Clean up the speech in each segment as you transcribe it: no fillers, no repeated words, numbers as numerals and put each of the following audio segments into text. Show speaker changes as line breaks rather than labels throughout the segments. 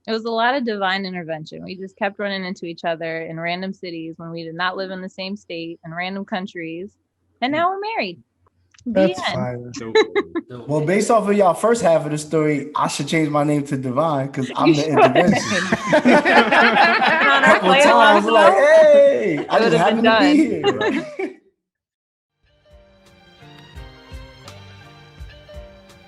It was a lot of divine intervention. We just kept running into each other in random cities when we did not live in the same state, in random countries. And now we're married. The
That's
end.
fire. Well, based off of y'all first half of the story, I should change my name to Divine because I'm the intervention.
On our
Couple
flight
times,
along,
like, hey, I
It
just
would have been
happen to be
done.
here.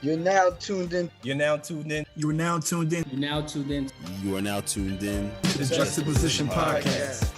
You're now tuned in.
You're now tuned in.
You are now tuned in
You're now tuned in.
You are now tuned in
to the Juxtaposition Podcast.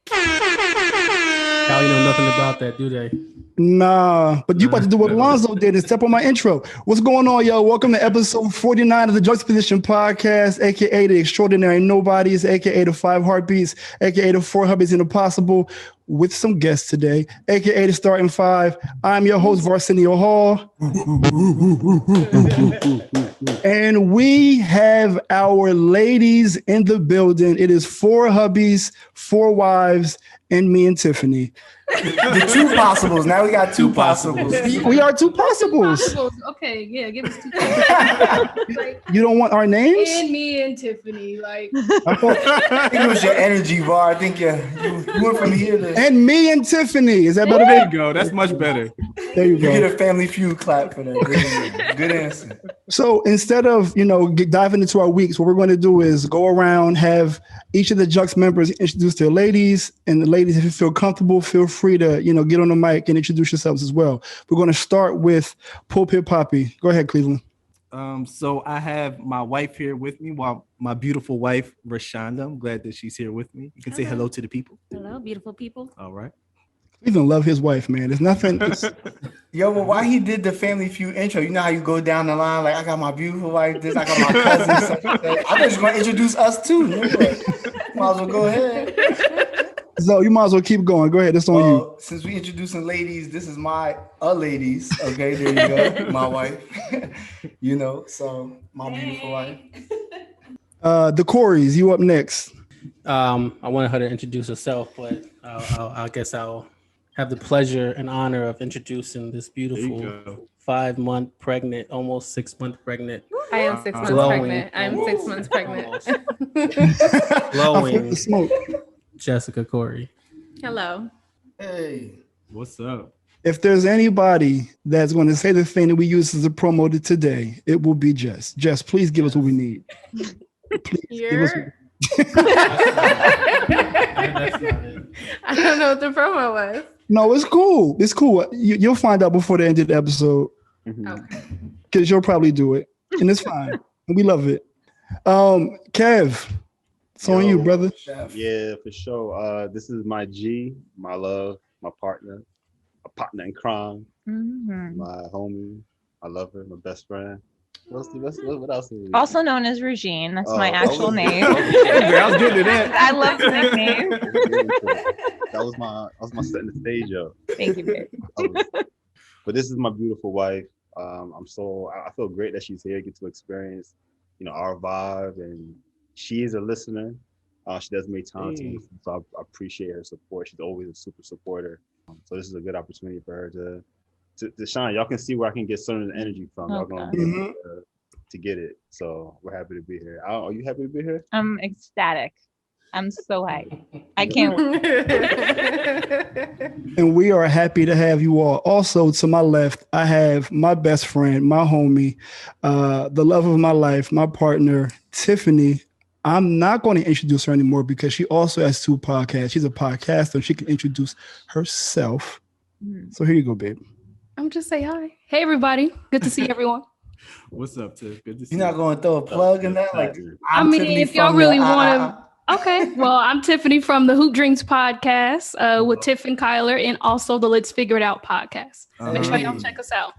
Y'all know nothing about that, do they?
Nah, but you about to do what Alonzo did and step on my intro. What's going on, yo? Welcome to episode 49 of the Juxtaposition Podcast, aka the Extraordinary Nobodies, aka the 5 Heartbeats, aka the 4 Hubbies and Impossible, with some guests today, aka the Starting 5. I'm your host, Arsenio Hall. And we have our ladies in the building. It is 4 hubbies, 4 wives, and me and Tiffany. The 2 possibles. Now we got 2 possibles. We are 2 possibles.
Okay, yeah, give us 2 possibles.
You don't want our names?
And me and Tiffany, like.
I think it was your energy bar. I think you went from here to. And me and Tiffany. Is that better?
There you go. That's much better.
There you go.
You get a Family Feud clap for that. Good answer.
So instead of diving into our weeks, what we're going to do is go around, have each of the Jux members introduce their ladies, and the ladies, if you feel comfortable, feel free to get on the mic and introduce yourselves as well. We're going to start with Pulpit Poppy. Go ahead, Cleveland.
So I have my wife here with me, my beautiful wife, Rashonda. I'm glad that she's here with me. You can say hello to the people.
Hello, beautiful people.
All right.
Cleveland love his wife, man. There's nothing.
Yo, but why he did the Family Feud intro? You know how you go down the line, like, I got my beautiful wife, this, I got my cousin. Such and such. I thought you was going to introduce us too. Might as well go ahead.
So you might as well keep going. Go ahead. It's on you.
Since we introducing ladies, this is my ladies. Okay, there you go. My wife. So my beautiful wife.
The Coreys, you up next.
I wanted her to introduce herself, but I guess I'll have the pleasure and honor of introducing this beautiful 5-month pregnant, almost 6-month pregnant.
I am 6 months
glowing,
pregnant. I'm 6 months pregnant.
glowing
Smoke.
Jessica Corey.
Hello.
Hey.
What's up?
If there's anybody that's going to say the thing that we use as a promo today, it will be Jess. Jess, please give us what we need. Please give us
That's not it.
I don't know what the promo was.
No, it's cool. It's cool. You'll find out before the end of the episode.
Okay.
Because you'll probably do it. And it's fine. And we love it. Kev, it's on you, brother.
Yeah, for sure. This is my G, my love, my partner, a partner in crime, my homie. I love her, my best friend. What else is it?
Also known as Regine. That's my actual name.
I was getting to that.
I love the nickname.
That was my setting the stage up.
Thank you, babe.
But this is my beautiful wife. I feel great that she's here, get to experience, our vibe, and she is a listener. She does make time to listen, so I appreciate her support. She's always a super supporter. So this is a good opportunity for her to shine. Y'all can see where I can get some of the energy from. Y'all gonna be able to get it. So we're happy to be here. Are you happy to be here?
I'm ecstatic. I'm so hyped. I can't wait.
And we are happy to have you all. Also, to my left, I have my best friend, my homie, the love of my life, my partner, Tiffany. I'm not going to introduce her anymore because she also has 2 podcasts. She's a podcaster. She can introduce herself. So here you go, babe.
I'm just say hi. Hey, everybody. Good to see everyone.
What's up, Tiff? Good to see
You're not going to throw a plug in that? Like,
I mean, if y'all really want to. Okay. Well, I'm Tiffany from the Hoop Drinks podcast with Tiff and Kyler, and also the Let's Figure It Out podcast. Make sure y'all check us out.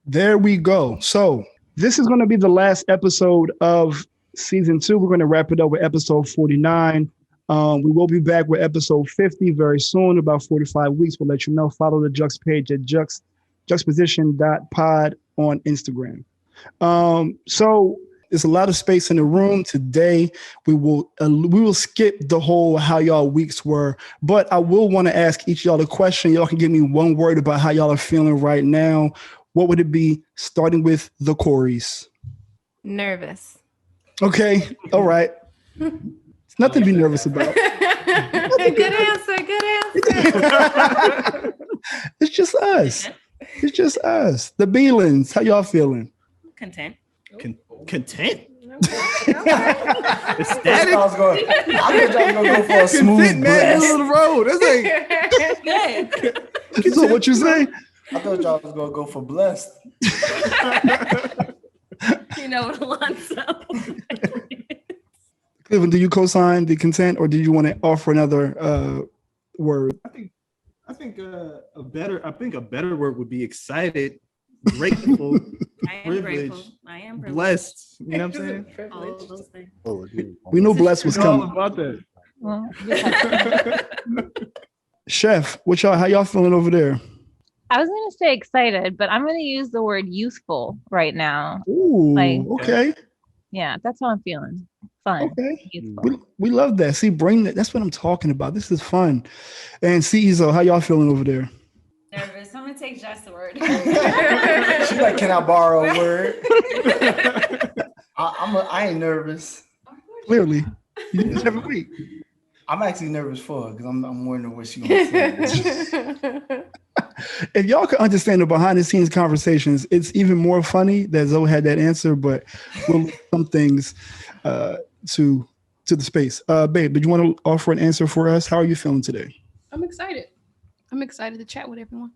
There we go. So this is going to be the last episode of season 2. We're going to wrap it up with episode 49. We will be back with episode 50 very soon, about 45 weeks. We'll let you know. Follow the Jux page at Juxtaposition.Pod on Instagram. So there's a lot of space in the room today. We will skip the whole how y'all weeks were, but I will want to ask each of y'all a question. Y'all can give me one word about how y'all are feeling right now. what would it be? Starting with the Corys.
Nervous.
Okay. All right. It's nothing to be nervous about.
Good answer.
It's just us. It's just us. The Beelans. How y'all feeling?
Content.
Content.
Ecstatic. I thought y'all was gonna go for a smooth blast.
Middle of the road. That's like.
So what you say?
I thought y'all was gonna go for blessed.
You know what, Alonzo?
Cleveland, do you co-sign the content, or did you want to offer another word?
I think a better word would be excited, grateful, privileged,
I am privileged.
blessed. You know what I'm saying?
All of those things.
We knew blessed was
All
coming.
about that.
Well,
Chef, how y'all feeling over there?
I was going to say excited, but I'm going to use the word youthful right now.
Ooh,
Like,
okay.
Yeah, that's how I'm feeling. Fun.
Okay.
Youthful.
We love that. See, bring that. That's what I'm talking about. This is fun. And CEO, how y'all feeling over there?
Nervous. I'm gonna take just the word.
She's like, can I borrow a word? I ain't nervous.
Clearly. You do this every week.
I'm actually nervous for her because I'm wondering what she's gonna say.
If y'all could understand the behind the scenes conversations, it's even more funny that Zoe had that answer, but we'll leave some things to the space. Babe, did you want to offer an answer for us? How are you feeling today?
I'm excited. I'm excited to chat with everyone.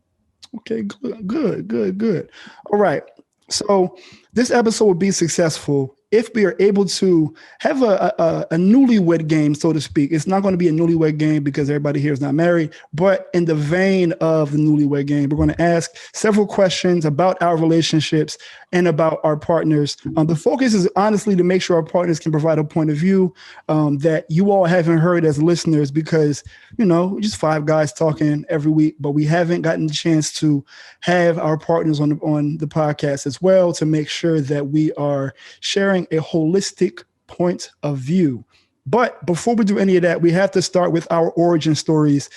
Okay, good. All right. So this episode will be successful if we are able to have a newlywed game, so to speak. It's not going to be a newlywed game because everybody here is not married, but in the vein of the newlywed game, we're going to ask several questions about our relationships and about our partners. The focus is honestly to make sure our partners can provide a point of view that you all haven't heard as listeners, because, we're just five guys talking every week, but we haven't gotten the chance to have our partners on the podcast as well, to make sure that we are sharing a holistic point of view. But before we do any of that, we have to start with our origin stories.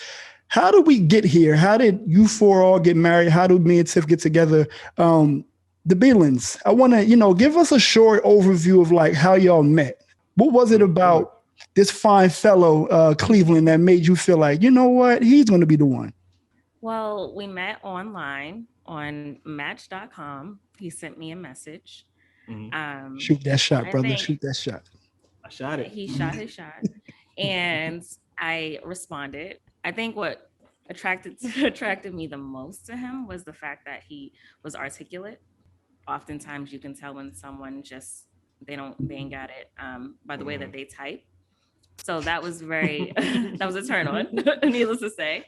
How did we get here? How did you four all get married? How did me and Tiff get together? The Beelans, I want to, give us a short overview of like how y'all met. What was it about this fine fellow, Cleveland, that made you feel like, you know what, he's going to be the one?
Well, we met online on Match.com. He sent me a message.
Shoot that shot, brother. Shoot that shot.
I shot it.
He shot his shot. And I responded. I think what attracted me the most to him was the fact that he was articulate. Oftentimes you can tell when someone just, they ain't got it by the way that they type. So that was that was a turn on, needless to say.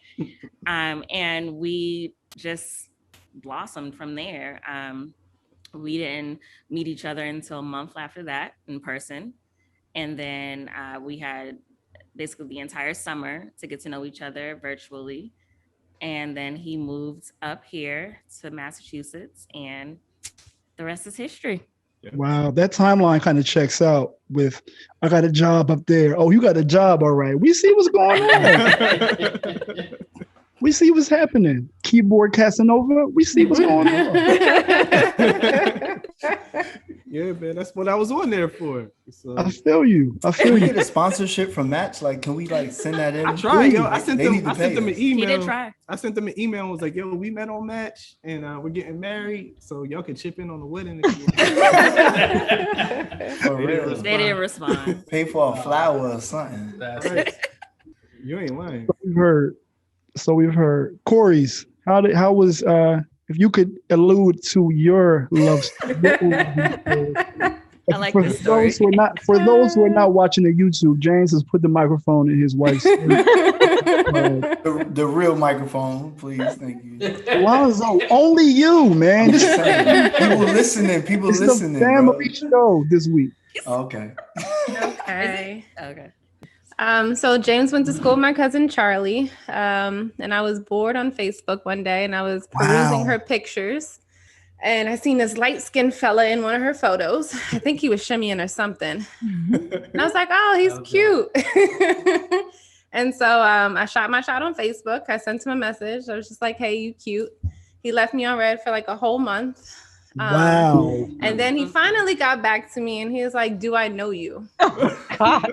And we just blossomed from there. We didn't meet each other until a month after that in person. And then we had basically the entire summer to get to know each other virtually. And then he moved up here to Massachusetts, and the rest is history.
Wow, that timeline kind of checks out with, I got a job up there. Oh, you got a job, all right. We see what's going on. We see what's happening. Keyboard Casanova, we see what's going on.
Yeah, man, that's what I was on there for. So.
I feel you.
Can we get a sponsorship from Match? Like, can we send that in?
I tried, yo. I sent them an email.
He did try.
I sent them an email and was like, yo, we met on Match and we're getting married, so y'all can chip in on the wedding.
They didn't respond.
Pay for a flower or something.
That's right. You ain't lying.
So we've heard. Corey's, how was if you could allude to your love story.
I like this story.
For those who are not watching the YouTube, James has put the microphone in his wife's
the real microphone, please. Thank you.
Alonzo, only you, man.
People listening. It's the
family show this week.
Okay.
Okay.
Okay.
So James went to school with my cousin Charlie, and I was bored on Facebook one day, and I was perusing her pictures, and I seen this light-skinned fella in one of her photos. I think he was shimmying or something, and I was like, "Oh, he's cute." And so I shot my shot on Facebook. I sent him a message. I was just like, "Hey, you cute?" He left me on red for like a whole month.
Wow.
And then he finally got back to me and he was like, do I know you?
Gosh.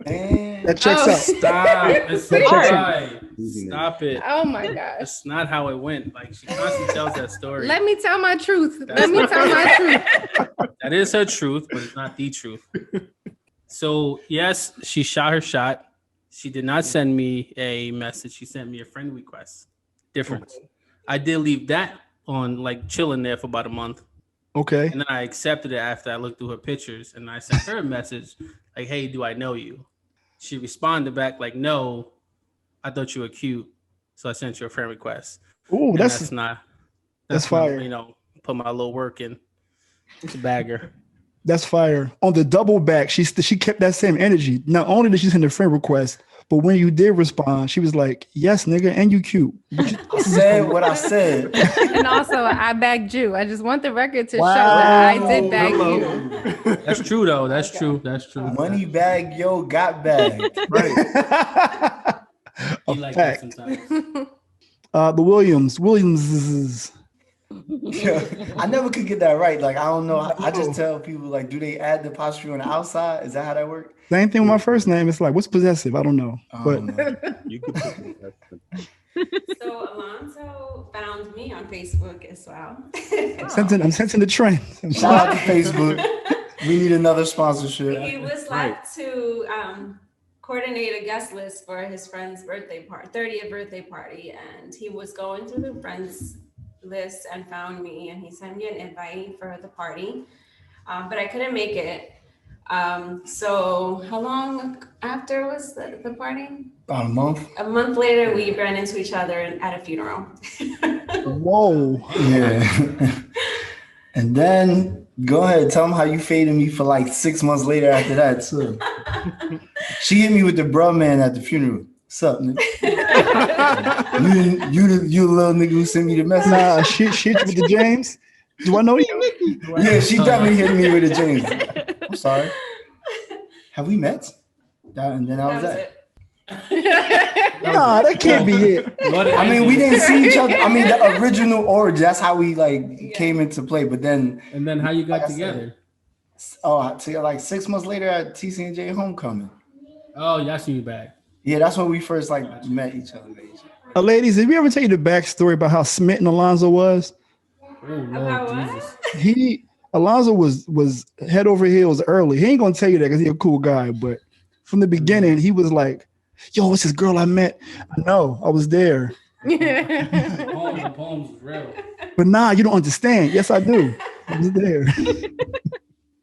That checks out.
Stop. It's Stop it.
Oh my gosh.
That's not how it went. Like, she constantly tells that story.
Let me tell my truth. Let me tell my truth.
That is her truth, but it's not the truth. So, yes, she shot her shot. She did not send me a message. She sent me a friend request. Difference. Okay. I did leave that on, like, chilling there for about a month.
Okay.
And then I accepted it after I looked through her pictures, and I sent her a message like, hey, do I know you? She responded back like, no, I thought you were cute, so I sent you a friend request.
Ooh, that's fire.
You know, put my little work in. It's a bagger.
That's fire. On the double back, she kept that same energy. Not only did she send a friend request, but when you did respond, she was like, yes, nigga, and you cute.
I said what I said.
And also, I bagged you. I just want the record to show that I did bag you.
That's true, though. That's true. That's true.
Money bag, yo, got bagged. Right.
He like that sometimes.
The Williams.
Yeah, I never could get that right. Like, I don't know. I just tell people, like, do they add the apostrophe on the outside? Is that how that works?
Same thing with my first name. It's like, what's possessive? I don't know. But
You could put
So Alonzo found me on Facebook as well.
I'm sensing the trend.
Shout out to Facebook. We need another sponsorship.
He was left to coordinate a guest list for his friend's birthday party, 30th birthday party, and he was going through the friends list and found me, and he sent me an invite for the party, but I couldn't make it. So how long after was the party?
About a month.
A month later, we ran into each other at a funeral.
Whoa.
Yeah. And then go ahead, tell them how you faded me for like 6 months later after that too. She hit me with the bro man at the funeral. What's up, nigga? you the little nigga who sent me the message.
Nah, she hit you with the James. Do I know you?
Yeah, she definitely hit me with the James. I'm sorry. Have we met? And then that was it.
Nah, that can't be it.
I mean, we didn't see each other. I mean, the original origin, that's how we like came into play. But then
how you got together?
Like 6 months later at TC&J homecoming.
Oh, y'all see you back.
Yeah, that's when we first like met each other.
Ladies, did we ever tell you the backstory about how smitten Alonzo was?
Oh Lord Jesus.
Alonzo was head over heels early. He ain't gonna tell you that because he's a cool guy, but from the beginning, he was like, yo, what's this girl I met? I know, I was there.
The poems is real.
But nah, you don't understand. Yes, I do. I was there.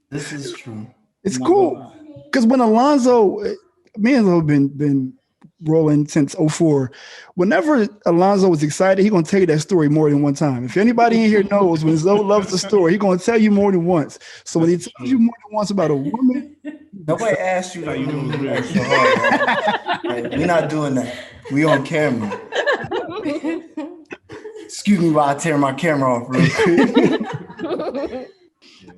This is true.
It's cool. Because when Alonzo, me and Alonzo been rolling since 2004. Whenever Alonzo was excited, he's gonna tell you that story more than one time. If anybody in here knows, when Zoe loves the story, he's gonna tell you more than once. So when he tells you more than once about a woman,
nobody asked you to do extra hard. Right? We're not doing that. We on camera. Excuse me while I tear my camera off real quick.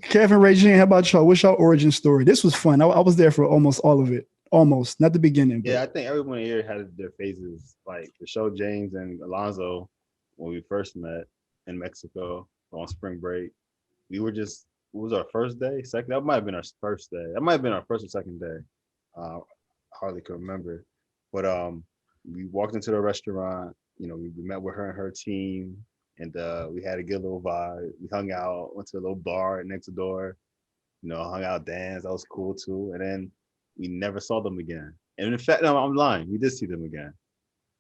Kevin, Regine, how about y'all? What's your origin story? This was fun. I was there for almost all of it. Almost, not the beginning.
Yeah, I think everyone here had their phases. Like to show James and Alonzo when we first met in Mexico on spring break. We were just, what was our first day? Second? That might have been our first day. That might have been our first or second day. I hardly can remember. But we walked into the restaurant. You know, we met with her and her team, and we had a good little vibe. We hung out, went to a little bar next door. You know, hung out, danced. That was cool too. And then we never saw them again. And in fact, no, I'm lying. We did see them again.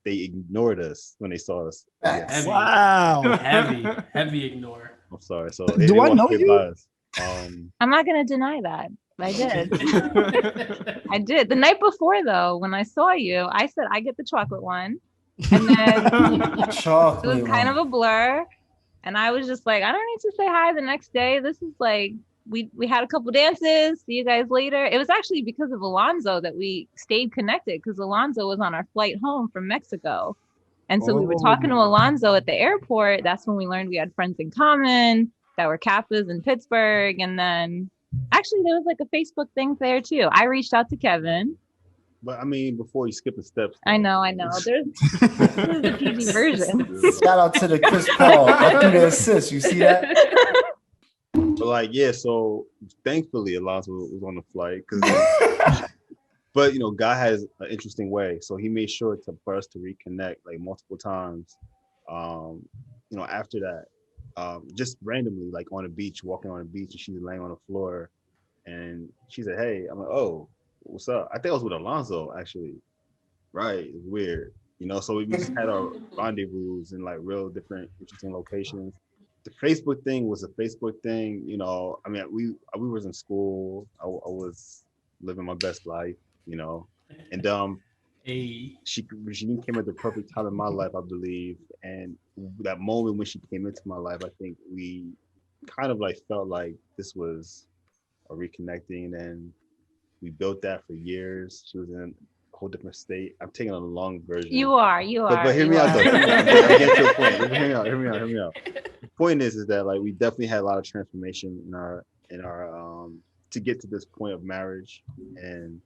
They ignored us when they saw us.
Heavy,
wow.
Heavy ignore.
I'm sorry. So
do I know you?
I'm not going to deny that. I did. I did. The night before, though, when I saw you, I said, I get the chocolate one. And then it was kind of a blur. And I was just like, I don't need to say hi the next day. This is like, we had a couple dances. See you guys later. It was actually because of Alonzo that we stayed connected, because Alonzo was on our flight home from Mexico. And so we were talking to Alonzo at the airport. That's when we learned we had friends in common that were Kappas in Pittsburgh. And then actually there was like a Facebook thing there too. I reached out to Kevin
But I mean, before you skip the steps.
I know. There's the PG version.
Shout out to the Chris Paul. I threw the assist. You see that?
But like, yeah. So thankfully, Alonzo was on the flight but you know, God has an interesting way. So he made sure for us to reconnect like multiple times. You know, after that, just randomly, like on a beach, walking on a beach, and she was laying on the floor, and she said, "Hey," I'm like, "Oh, what's up?" I think I was with Alonzo actually. Right, it's weird, you know. So we just had our rendezvous in like real different, interesting locations. The Facebook thing was a Facebook thing, you know. I mean, we was in school. I was living my best life, you know, and she came at the perfect time in my life, I believe. And that moment when she came into my life, I think we kind of like felt like this was a reconnecting, and we built that for years. She was in a whole different state. I'm taking a long version.
You are.
But hear me out though. I get to a point. Hear me out. The point is that like we definitely had a lot of transformation in our to get to this point of marriage, and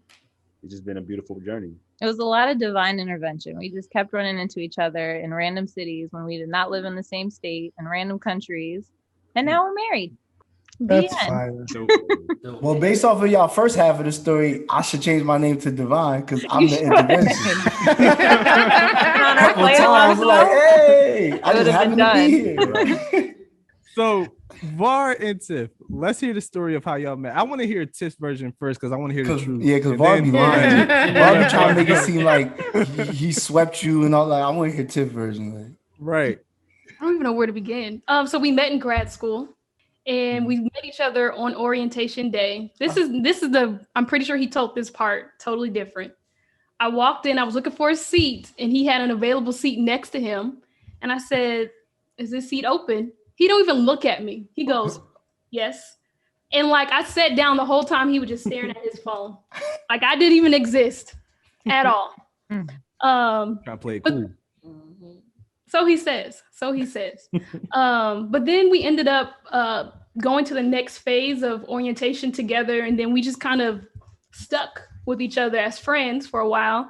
it's just been a beautiful journey.
It was a lot of divine intervention. We just kept running into each other in random cities when we did not live in the same state, in random countries, and now we're married.
That's fire. Well, based off of y'all first half of the story, I should change my name to Divine because I'm the intervention. Couple times, like, hey, I just happen to be here.
So, Var and Tiff, let's hear the story of how y'all met. I want to hear Tiff's version first because I want to hear the truth.
Yeah, because Var be lying. Var be trying to make it seem like he swept you and all that. I want to hear Tiff's version. Like.
Right.
I don't even know where to begin. So we met in grad school. And we met each other on orientation day. This is I'm pretty sure he told this part totally different. I walked in, I was looking for a seat, and he had an available seat next to him. And I said, "Is this seat open?" He don't even look at me. He goes, "Yes." And like I sat down the whole time, he was just staring at his phone. Like I didn't even exist at all.
Trying to play it cool.
So he says. But then we ended up going to the next phase of orientation together. And then we just kind of stuck with each other as friends for a while.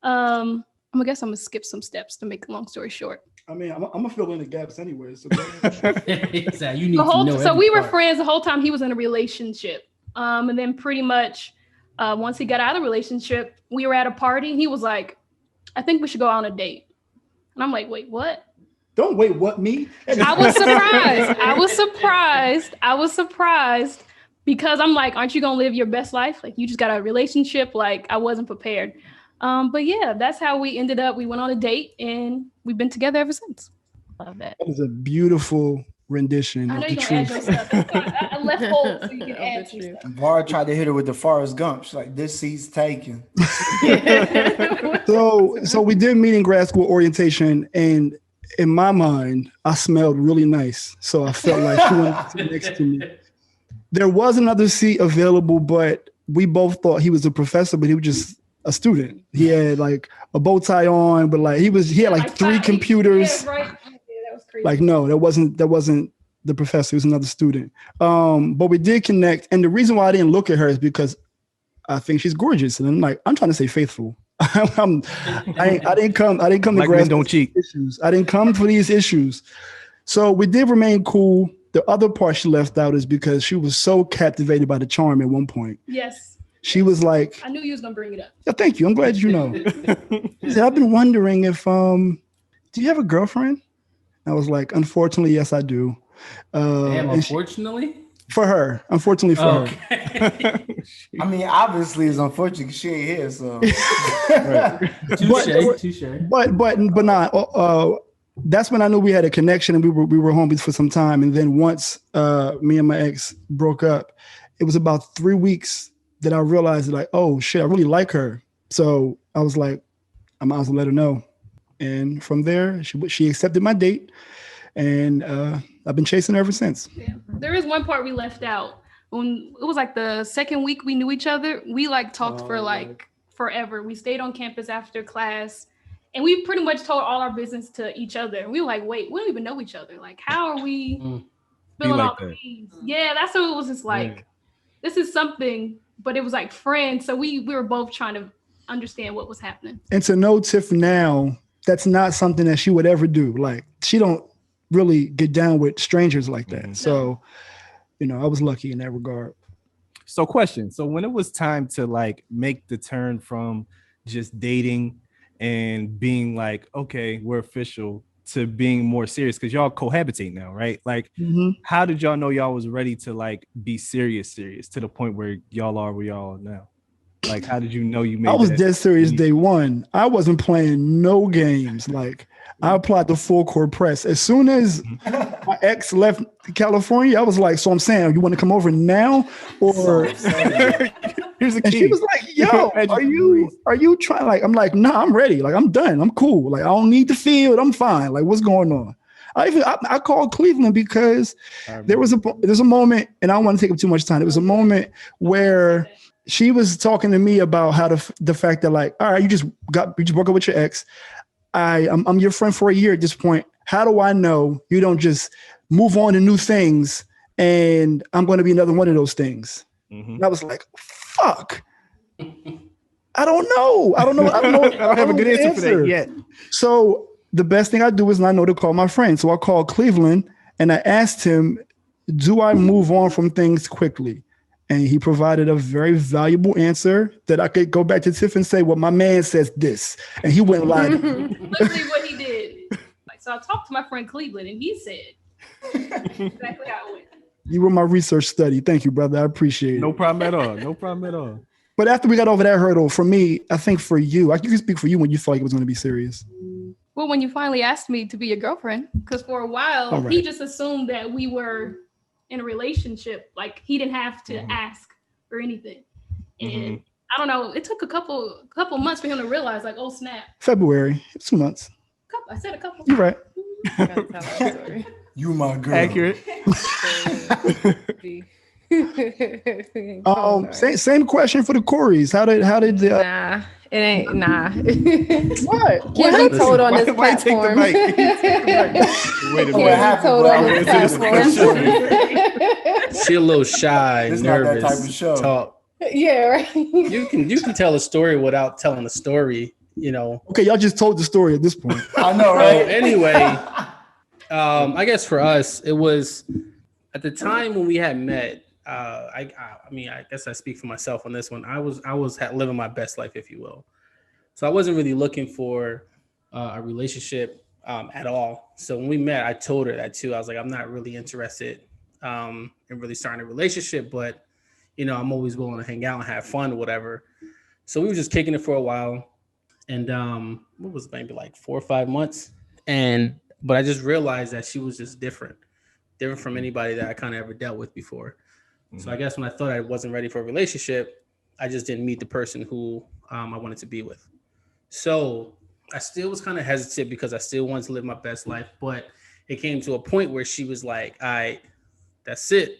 I guess I'm going to skip some steps to make a long story short.
I mean, I'm going to fill in the gaps anyway. So,
exactly. You need to know
so we were friends the whole time he was in a relationship. And then pretty much once he got out of the relationship, we were at a party. And he was like, "I think we should go out on a date." And I'm like, "Wait, what?"
Don't wait, what, me?
I was surprised because I'm like, aren't you going to live your best life? Like, you just got a relationship. Like, I wasn't prepared. But yeah, that's how we ended up. We went on a date and we've been together ever since.
Love it.
That was a beautiful rendition of the truth.
I left holes so you can add your stuff.
Var tried to hit her with the Forrest Gump. She's like, "This seat's taken."
So we did meet in grad school orientation, and in my mind, I smelled really nice. So I felt like she wanted to sit next to me. There was another seat available, but we both thought he was a professor, but he was just a student. He had like a bow tie on, but like he had like 3 computers.
Yeah, right. That was crazy.
Like, no, that wasn't the professor. It was another student. But we did connect. And the reason why I didn't look at her is because I think she's gorgeous. And I'm trying to stay faithful. I didn't come to grad
don't cheat.
Issues. I didn't come for these issues. So we did remain cool. The other part she left out is because she was so captivated by the charm at one point.
Yes.
She was like,
I knew you was gonna bring it up.
Yeah, thank you. I'm glad you know. She said, "I've been wondering if do you have a girlfriend?" I was like, "Unfortunately, yes, I do."
Unfortunately?
For her. Unfortunately for her.
I mean, obviously it's unfortunate because she ain't here, so.
Touche.
But not. That's when I knew we had a connection and we were homies for some time. And then once me and my ex broke up, it was about 3 weeks that I realized like, oh shit, I really like her. So I was like, I might as well let her know. And from there, she accepted my date, and I've been chasing her ever since.
Yeah. There is one part we left out. When it was like the second week we knew each other, we like talked for like forever. We stayed on campus after class, and we pretty much told all our business to each other. And we were like, wait, we don't even know each other. Like, how are we spilling all the beans? Yeah, that's what it was just like. This is something, but it was like friends. So we were both trying to understand what was happening.
And to know Tiff now, that's not something that she would ever do. Like, she don't really get down with strangers like that. Mm-hmm. So, you know, I was lucky in that regard.
So question. So when it was time to like make the turn from just dating and being like, okay, we're official, to being more serious, because y'all cohabitate now, right? Like, how did y'all know y'all was ready to like be serious to the point where y'all are where y'all are now? Like, how did you know you made?
I was dead serious day one. I wasn't playing no games. Like, I applied to full court press. As soon as my ex left California, I was like, so I'm saying, you want to come over now? Or
here's the key.
And she was like, yo, are you trying? Like, I'm like, nah, I'm ready. Like, I'm done. I'm cool. Like, I don't need the field. I'm fine. Like, what's going on? I called Cleveland because there's a moment, and I don't want to take up too much time. There was a moment where she was talking to me about how the fact that, like, all right, you just broke up with your ex. I'm your friend for a year at this point. How do I know you don't just move on to new things and I'm going to be another one of those things? And I was like, fuck. I don't know. I don't have a good answer for that yet. So the best thing I do is I know to call my friend. So I called Cleveland and I asked him, do I move on from things quickly? And he provided a very valuable answer that I could go back to Tiff and say, well, my man says this. And he went like.
Literally what he did. Like, so I talked to my friend Cleveland and he said exactly how it went.
You were my research study. Thank you, brother. I appreciate it.
No problem at all. No problem at all.
But after we got over that hurdle, for me, I think for you, you can speak for you when you thought it was going to be serious.
Well, when you finally asked me to be your girlfriend, because for a while, he just assumed that we were in a relationship. Like, he didn't have to ask for anything. And I don't know, it took a couple months for him to realize, like, oh, snap.
February, 2 months.
I said a couple.
You're right.
You my girl.
Accurate.
Same question for the Coreys. How did the
Nah, it ain't nah.
What?
Can't be told on this platform.
Wait a minute.
What happened?
She a little shy,
This
nervous.
not that type of show.
Talk.
Yeah, right.
You can tell a story without telling a story. You know.
Okay, y'all just told the story at this point.
I know, right?
Anyway, I guess for us, it was at the time when we had met. I mean, I guess I speak for myself on this one. I was living my best life, if you will. So I wasn't really looking for a relationship at all. So when we met, I told her that too. I was like, I'm not really interested in really starting a relationship, but you know, I'm always willing to hang out and have fun or whatever. So we were just kicking it for a while, and what was it, maybe like 4 or 5 months, but I just realized that she was just different from anybody that I kind of ever dealt with before. So I guess when I thought I wasn't ready for a relationship, I just didn't meet the person who I wanted to be with. So I still was kind of hesitant because I still wanted to live my best life. But it came to a point where she was like, all right, that's it.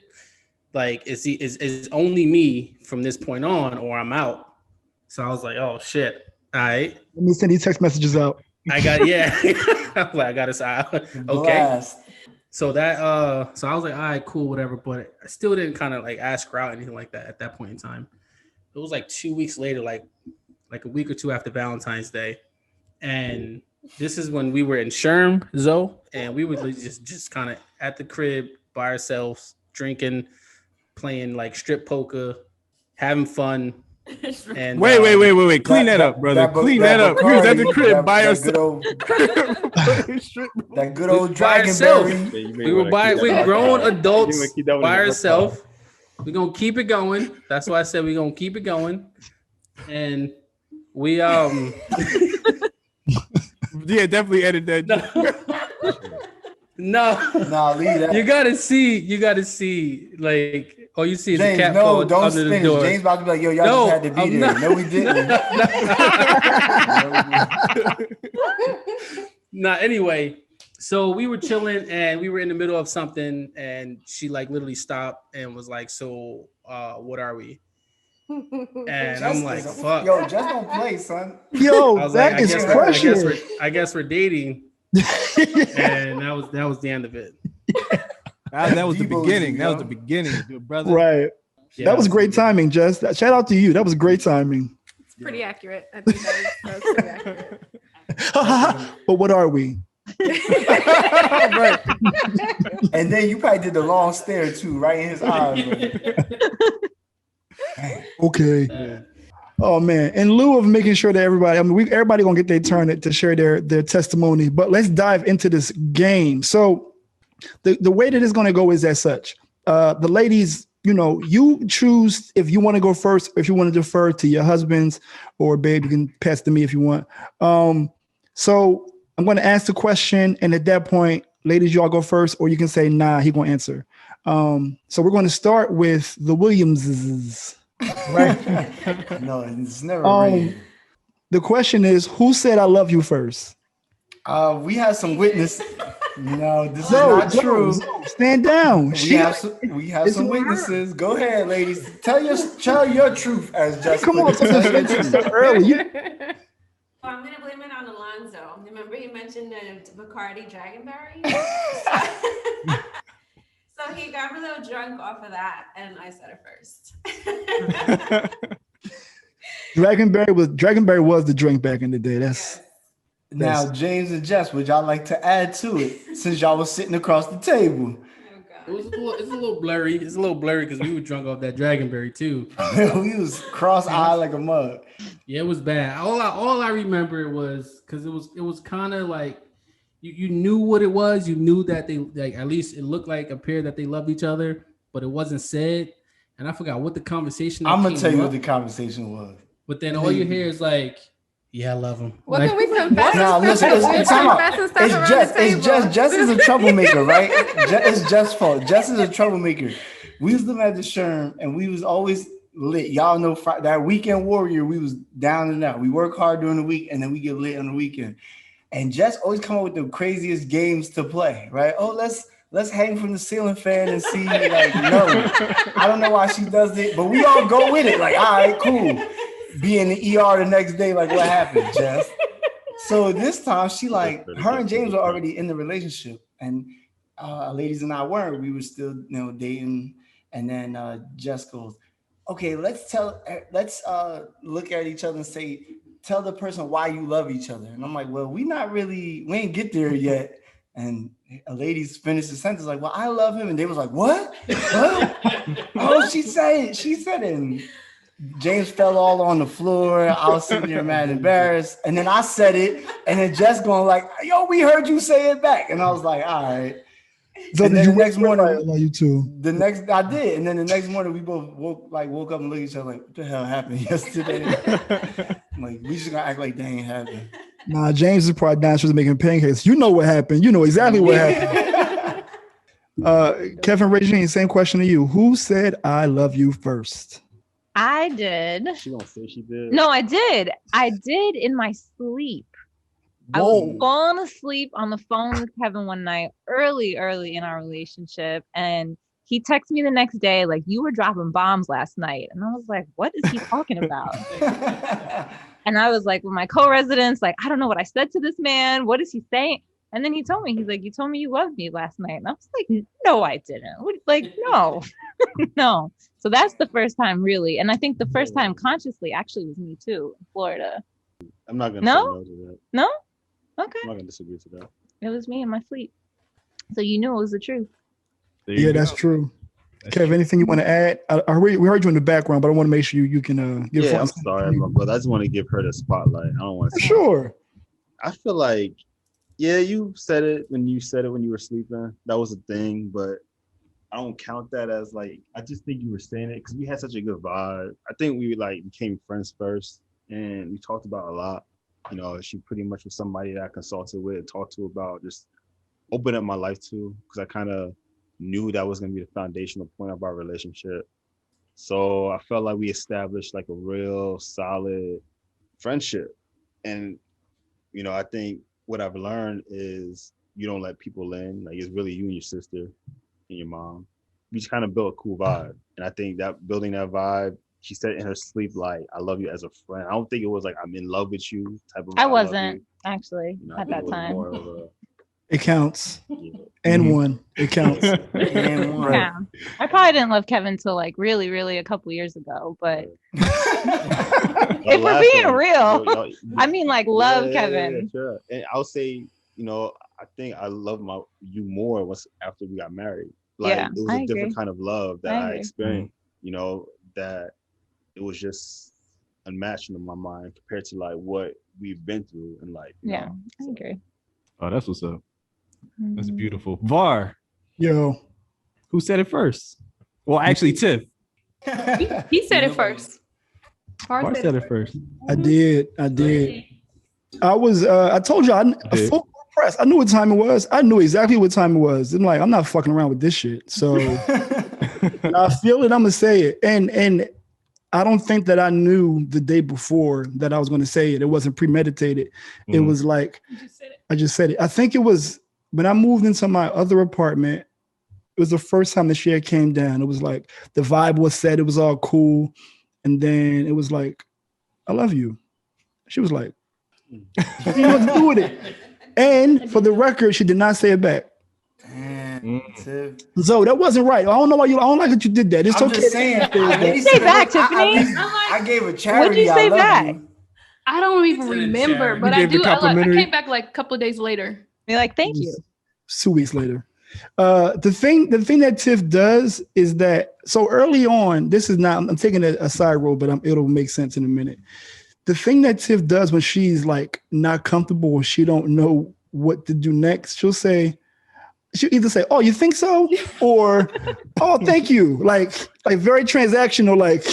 Like, it's only me from this point on or I'm out. So I was like, oh, shit. All right.
Let me send these text messages out.
I got to say, okay.
Blast.
So that so I was like, all right, cool, whatever. But I still didn't kind of like ask her out or anything like that at that point in time. It was like 2 weeks later, like a week or two after Valentine's Day. And this is when we were in Sherm, Zoe, and we were just kind of at the crib by ourselves, drinking, playing like strip poker, having fun. And
wait. Clean that up, brother. Clean that up. You was at the crib by yourself.
That good old Dragonberry.
We're grown adults by ourselves. We're gonna keep it going. That's why I said we're gonna keep it going. And we
yeah, definitely edit that.
No,
leave that.
You gotta see like. Oh, you see
James,
the cat
don't
under the
finish.
door.
James about to be like, yo, y'all just had to be there. No, we didn't.
Anyway, so we were chilling and we were in the middle of something and she like literally stopped and was like, so what are we? And I'm like, fuck.
Yo, just don't play, son.
Yo, that is pressure.
I guess we're dating. And that was the end of it.
That was the beginning. That was the beginning, brother.
Right. Yeah, that was great timing, Jess. Shout out to you. That was great timing.
Pretty accurate. I think that's pretty accurate.
But what are we?
Right. And then you probably did the long stare too, right in his eyes.
Okay. Yeah. Oh man! In lieu of making sure that everybody gonna get their turn to share their testimony, but let's dive into this game. So the way that it's gonna go is as such. The ladies, you choose if you want to go first, if you want to defer to your husbands, or babe, you can pass to me if you want. So I'm going to ask the question, and at that point, ladies, y'all go first, or you can say, nah, he going to answer. So we're going to start with the Williamses, right?
No, it's never
the question is, who said I love you first?
We have some witness. No, this is not true.
Stand down.
We have some witnesses. Go ahead, ladies. Tell your truth as just.
Come on, tell your truth early.
I'm gonna blame it on Alonzo. Remember you mentioned the Bacardi Dragonberry? So he got a little drunk off of that, and I said it first.
Dragonberry was the drink back in the day.
Now, James and Jess, would y'all like to add to it since y'all was sitting across the table?
It's a little blurry. It's a little blurry because we were drunk off that Dragonberry too.
We was cross-eyed like a mug.
Yeah, it was bad. All I remember was because it was kind of like you knew what it was. You knew that they at least it looked like a pair that they loved each other, but it wasn't said. And I forgot what the conversation.
I'm gonna tell you what the conversation was.
But then all you hear is like, "Yeah, I love him."
Well, can we confess?
Now listen, it's Jess is a troublemaker, right? It's Jess' fault. Jess is a troublemaker. We was living at the Sherm, and we was always lit. Y'all know that weekend warrior. We was down and out. We work hard during the week, and then we get lit on the weekend. And Jess always come up with the craziest games to play, right? Oh, let's hang from the ceiling fan and see. Like, no, I don't know why she does it, but we all go with it. Like, all right, cool. Be in the ER the next day, like, what happened, Jess? So this time, her and James were already in the relationship, and ladies and I weren't. We were still, dating. And then Jess goes, "Okay, let's look at each other and say, tell the person why you love each other." And I'm like, "Well, we ain't get there yet." And a lady's finished the sentence like, "Well, I love him," and they was like, "What? What?" Oh, she said it. And James fell all on the floor. I was sitting there mad embarrassed. And then I said it. And then Jess going like, "Yo, we heard you say it back." And I was like, all right.
So
and
did
then
you
the next morning,
I love you too?
I did. And then the next morning we both woke up and looked at each other like, "What the hell happened yesterday?" I'm like, we just gonna act like they ain't happened.
Nah, James is probably downstairs making pancakes. You know what happened. You know exactly what happened. Kevin Regine, same question to you. Who said I love you first?
I did.
She don't say she did.
No, I did. I did in my sleep. Whoa. I was falling asleep on the phone with Kevin one night, early in our relationship, and he texted me the next day like, "You were dropping bombs last night," and I was like, "What is he talking about?" And I was like, with my co-residents, like, I don't know what I said to this man. What is he saying? And then he told me, he's like, "You told me you loved me last night," and I was like, "No, I didn't." Like, no, no. So that's the first time, really, and I think the first time consciously actually was me too, in Florida.
I'm not gonna say no to that.
No. Okay.
I'm not gonna disagree to that.
It was me in my sleep. So you knew it was the truth.
Yeah, that's true. Kev, anything you want to add? We heard you in the background, but I want to make sure you can give.
Yeah, I'm sorry, my brother. I just want to give her the spotlight. I don't want to.
Sure.
I feel like, yeah, you said it when you were sleeping. That was a thing, but I don't count that as like. I just think you were saying it because we had such a good vibe. I think we became friends first, and we talked about a lot. She pretty much was somebody that I consulted with and talked to about just open up my life to, because I kind of knew that was going to be the foundational point of our relationship. So I felt like we established like a real solid friendship. And, I think what I've learned is you don't let people in. Like, it's really you and your sister and your mom. We just kind of built a cool vibe. And I think that building that vibe, she said in her sleep, like, "I love you as a friend." I don't think it was like, "I'm in love with you" type of.
I wasn't actually at that time.
It counts. And one. It counts.
And one.
Yeah. I probably didn't love Kevin until like really, really a couple years ago. But if we're being real, I mean, like, love Kevin.
Yeah, sure. And I'll say, I think I love you more once after we got married. Like, it was a different kind of love that I experienced. That it was just unmatched in my mind compared to like what we've been through and like.
I agree.
Oh, that's what's up. That's beautiful. Var.
Yo.
Who said it first? Well, actually, Tiff.
He said it first.
Var said it first.
I did. I was. I told you. Full press. I knew what time it was. I knew exactly what time it was. I'm like, I'm not fucking around with this shit. So I feel it. I'm gonna say it. And I don't think that I knew the day before that I was going to say it. It wasn't premeditated. It was like I just said it. I think it was when I moved into my other apartment. It was the first time that she had came down. It was like the vibe was set. It was all cool. And then it was like, I love you. She was like, you know what to do with it. And for the record, she did not say it back. So that wasn't right. I don't know why I don't like that you did that. It's
I'm
okay.
Just saying,
what did you say back, Tiffany?
I gave a charity.
What did you say back?
I don't even remember, but I do. I came back like a couple of days later.
Be like, thank you.
2 weeks later. The thing that Tiff does is that so early on, this is not, I'm taking a side road, but it'll make sense in a minute. The thing that Tiff does when she's like not comfortable or she don't know what to do next, she'll either say, "Oh, you think so?" or "Oh, thank you." Like very transactional. Like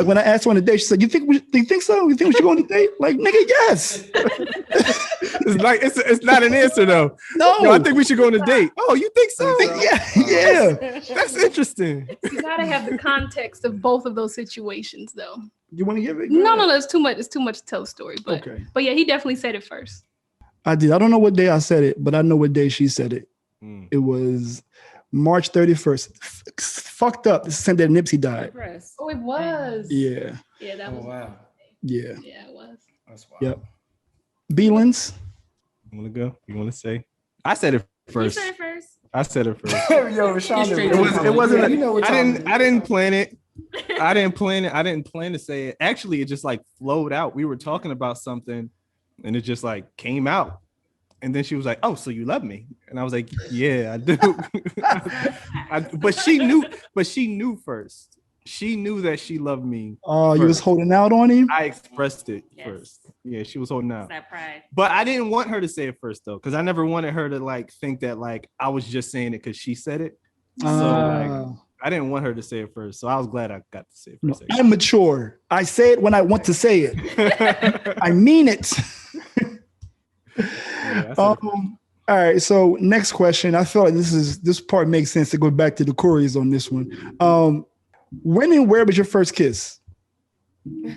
when I asked her on a date, she said, "Do you think so? You think we should go on a date?" Like, nigga, yes.
It's like it's not an answer though.
No,
I think we should go on a date. Oh, you think so?
Yeah.
That's interesting.
You gotta have the context of both of those situations, though.
You want to give it?
No, it's too much. It's too much to tell a story. But
okay.
But yeah, he definitely said it first.
I did. I don't know what day I said it, but I know what day she said it. It was March 31st. Fucked up. It's the same day Nipsey died.
Oh, it was.
Yeah.
Yeah, that was.
Wow.
Yeah.
Yeah, it was.
That's wild.
Yep. Beelins.
You want to go? You want to say? I said it first.
You said it first.
I said it first.
Yo, Rashonda,
It wasn't.
You know what
I didn't plan it. I didn't plan to say it. Actually, it just like flowed out. We were talking about something, and it just like came out. And then she was like, "Oh, so you love me?" And I was like, "Yeah, I do." But she knew first. She knew that she loved me.
Oh, you was holding out on him?
I expressed it first. Yeah, she was holding out.
It's that pride.
But I didn't want her to say it first though, because I never wanted her to like think that like I was just saying it because she said it. So like I didn't want her to say it first. So I was glad I got to say it first.
I'm mature. I say it when I want to say it. I mean it. All right, so next question. I feel like this part makes sense to go back to the Corys on this one. When and where was your first kiss?
It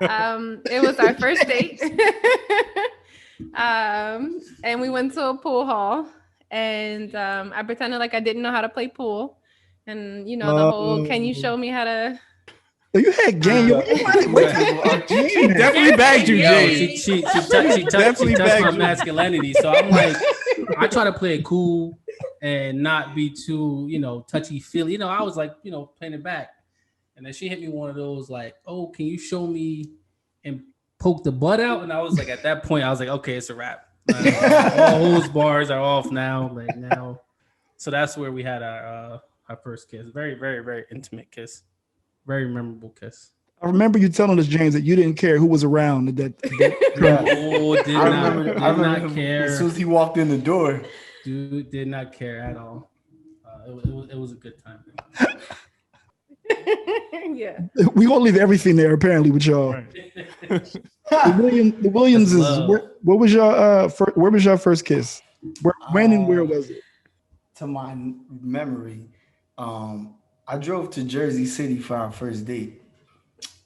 was our first date. And we went to a pool hall, and I pretended like I didn't know how to play pool. And the whole, can you show me how to?
You had game.
She definitely bagged you, James.
She touched my masculinity. So I'm like, I try to play it cool and not be too, touchy feely. I was like, playing it back. And then she hit me one of those like, "Oh, can you show me and poke the butt out?" And I was like, at that point, I was like, okay, it's a wrap. All those bars are off now. Like now. So that's where we had our first kiss. Very, very, very intimate kiss. Very memorable kiss.
I remember you telling us, James, that you didn't care who was around. Did
not care.
As soon as he walked in the door,
dude did not care at all. It was a good time.
Yeah,
we gonna leave everything there apparently with y'all. Right. The Williams is what was your where was your first kiss? When and where was it?
To my memory, I drove to Jersey City for our first date.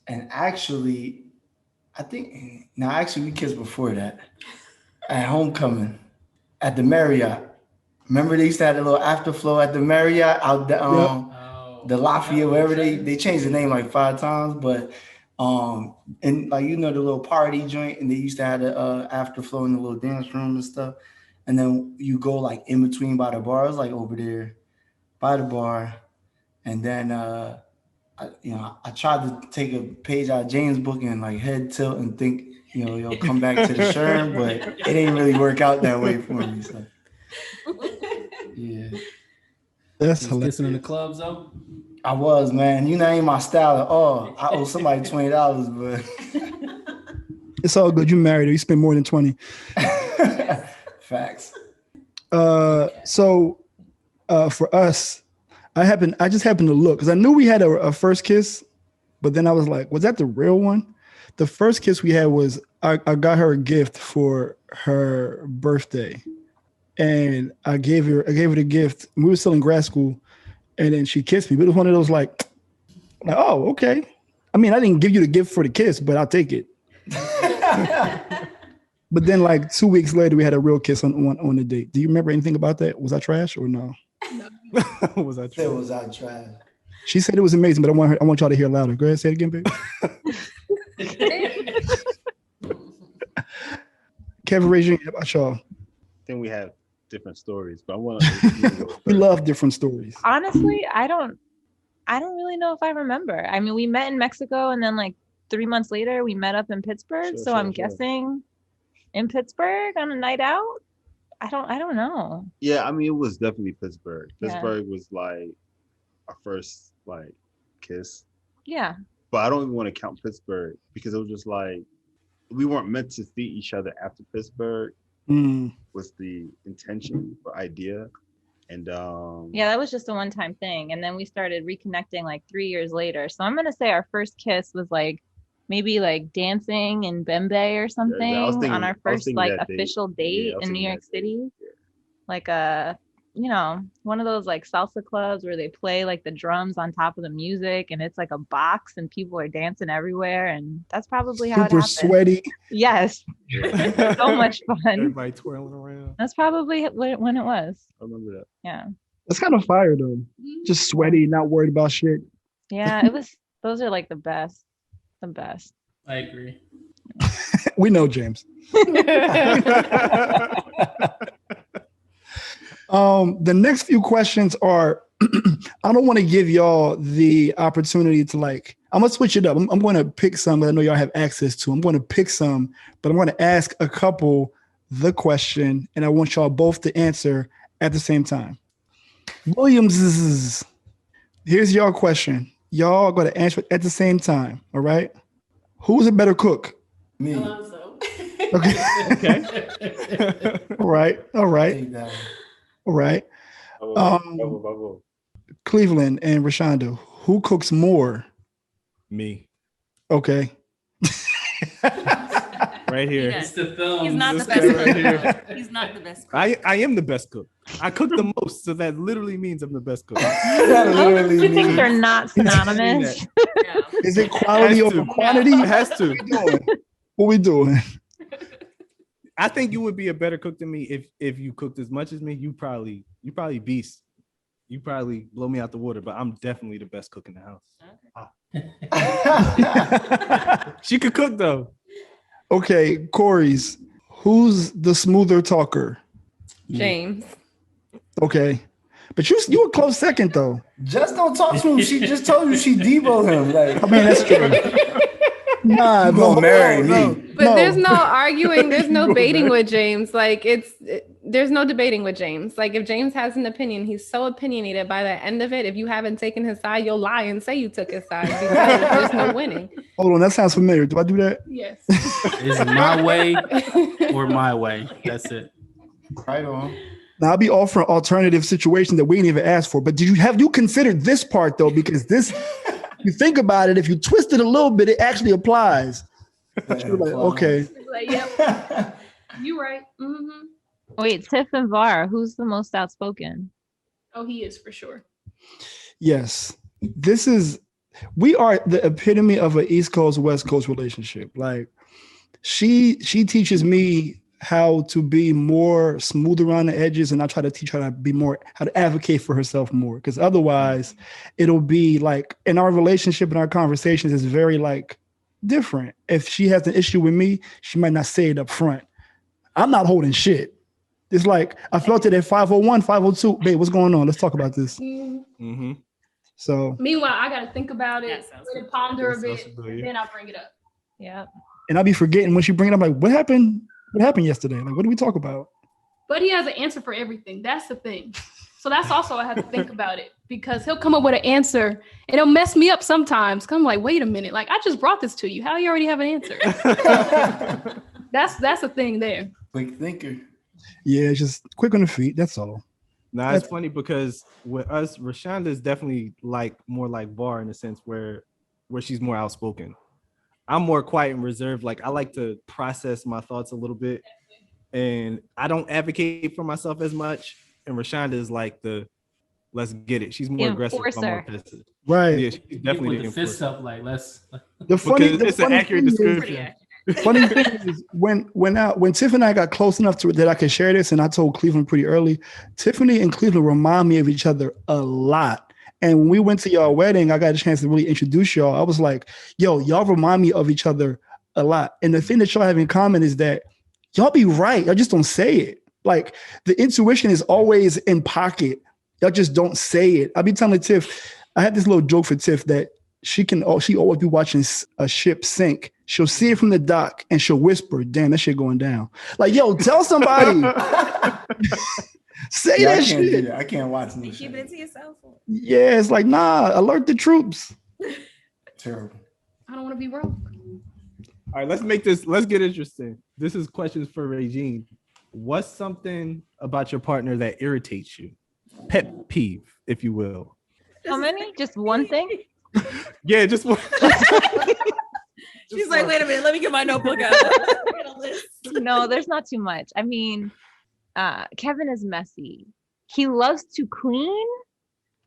And actually, we kissed before that. At homecoming, at the Marriott. Remember they used to have a little afterflow at the Marriott out the Lafayette, wherever they changed the name like 5 times. But And like, you know, the little party joint, and they used to have the after flow in the little dance room and stuff. And then you go like in between by the bars, like over there by the bar. And then, I tried to take a page out of James' book and like head tilt and think, you'll come back to the Sherm, but it didn't really work out that way for me. So, yeah.
That's hilarious.
Kissing in the clubs, though?
I was, man. Ain't my style at all. I owe somebody $20, but
it's all good. You married her. You spent more than 20.
Facts.
So for us, I just happened to look because I knew we had a first kiss, but then I was like, was that the real one? The first kiss we had was I got her a gift for her birthday, and I gave her the gift. We were still in grad school, and then she kissed me. But it was one of those like, oh, okay. I mean, I didn't give you the gift for the kiss, but I'll take it. But then, like 2 weeks later, we had a real kiss on the date. Do you remember anything about that? Was I trash or no?
Was I trash? It was I trash.
She said it was amazing, but I want y'all to hear louder. Go ahead, say it again, baby. Kevin, raise your hand about y'all.
I think we have different stories, but I want to.
We love different stories.
Honestly, I don't really know if I remember. I mean, we met in Mexico, and then like 3 months later, we met up in Pittsburgh. So I'm guessing in Pittsburgh on a night out. I don't know.
Yeah, I mean, it was definitely Pittsburgh. Pittsburgh was like our first like kiss.
Yeah.
But I don't even want to count Pittsburgh because it was just like we weren't meant to see each other after Pittsburgh. Was the intention or idea. And
yeah, that was just a one-time thing. And then we started reconnecting like 3 years later. So I'm gonna say our first kiss was like maybe like dancing in Bembe or something on our first like official date in New York City. Yeah. Like one of those like salsa clubs where they play like the drums on top of the music, and it's like a box and people are dancing everywhere, and that's probably how it happened.
Super sweaty.
Yes. So much fun.
Everybody twirling around.
That's probably when it was.
I remember that.
Yeah.
That's kind of fire though. Just sweaty, not worried about shit.
Yeah, it was. Those are like the best. The best.
I agree.
We know, James. The next few questions are, I don't want to give y'all the opportunity to like, I'm going to switch it up. I'm going to pick some that I know y'all have access to. I'm going to pick some, but I'm going to ask a couple the question, and I want y'all both to answer at the same time. Williams, here's your question. Y'all are going to answer at the same time, all right? Who's a better cook?
Me.
Okay. All right. All right. Cleveland and Rashonda, who cooks more?
Me.
Okay.
Right here.
He's not the best cook. He's not the best cook.
I am the best cook. I cook the most, so that literally means I'm the best cook.
You think they're not synonymous?
Is it quality over quantity?
It has to.
What we doing?
I think you would be a better cook than me if you cooked as much as me. You probably beast. You probably blow me out the water, but I'm definitely the best cook in the house. She could cook though.
Okay, Corey's. Who's the smoother talker?
James.
Okay. But you were close second though.
Just don't talk to him. She just told you she deboed him. Like,
I mean, that's true. Nah,
you gonna marry me.
But there's no arguing. There's no baiting with James. Like there's no debating with James. Like if James has an opinion, he's so opinionated. By the end of it, if you haven't taken his side, you'll lie and say you took his side because there's no winning.
Hold on, that sounds familiar. Do I do that?
Yes.
Is it my way or my way? That's it.
Right on.
Now I'll be offering alternative situations that we didn't even ask for. But have you considered this part though? Because this, you think about it, if you twist it a little bit, it actually applies. You're like, okay.
Like, yep. You right. Mm-hmm.
Wait, Tiff and Var, who's the most outspoken?
Oh, he is for sure.
Yes. We are the epitome of an East Coast, West Coast relationship. Like she teaches me how to be more smooth around the edges, and I try to teach her how to advocate for herself more. Because otherwise it'll be like in our relationship and our conversations is very like different. If she has an issue with me, she might not say it up front. I'm not holding shit. It's like I felt it at 501, 502. Babe, what's going on? Let's talk about this.
Mm-hmm.
So
meanwhile, I gotta think about it, let it ponder a bit, then I'll bring it up.
Yeah.
And I'll be forgetting when she bring it up, like, what happened? What happened yesterday? Like, what did we talk about?
But he has an answer for everything. That's the thing. So that's also I have to think about it because he'll come up with an answer and it'll mess me up sometimes. Cause I'm like, wait a minute, like I just brought this to you. How you already have an answer? That's a thing there.
Quick thinker.
Yeah, it's just quick on the feet. That's all.
Nah, it's funny because with us, Rashonda is definitely like more like Var in a sense where she's more outspoken. I'm more quiet and reserved. Like I like to process my thoughts a little bit, and I don't advocate for myself as much. And Rashonda is like let's get it. She's more aggressive. I'm more passive.
Right.
Yeah, she's definitely
the fist up. Like let's.
It's
an accurate description.
The funny thing is when Tiff and I got close enough to that I could share this, and I told Cleveland pretty early, Tiffany and Cleveland remind me of each other a lot. And when we went to y'all wedding, I got a chance to really introduce y'all. I was like, yo, y'all remind me of each other a lot. And the thing that y'all have in common is that y'all be right. Y'all just don't say it. Like the intuition is always in pocket. Y'all just don't say it. I be telling Tiff, I had this little joke for Tiff that she always be watching a ship sink. She'll see it from the dock and she'll whisper, damn, that shit going down. Like, yo, tell somebody. Say that shit.
I can't watch
this. Keep it to yourself.
Yeah, it's like, nah, alert the troops.
Terrible.
I don't want to be wrong.
All right, let's get interesting. This is questions for Regine. What's something about your partner that irritates you? Pet peeve, if you will.
How many? Just one thing?
Yeah, just one.
She's like, wait a minute, let me get my notebook out.
No, there's not too much. I mean, Kevin is messy. He loves to clean,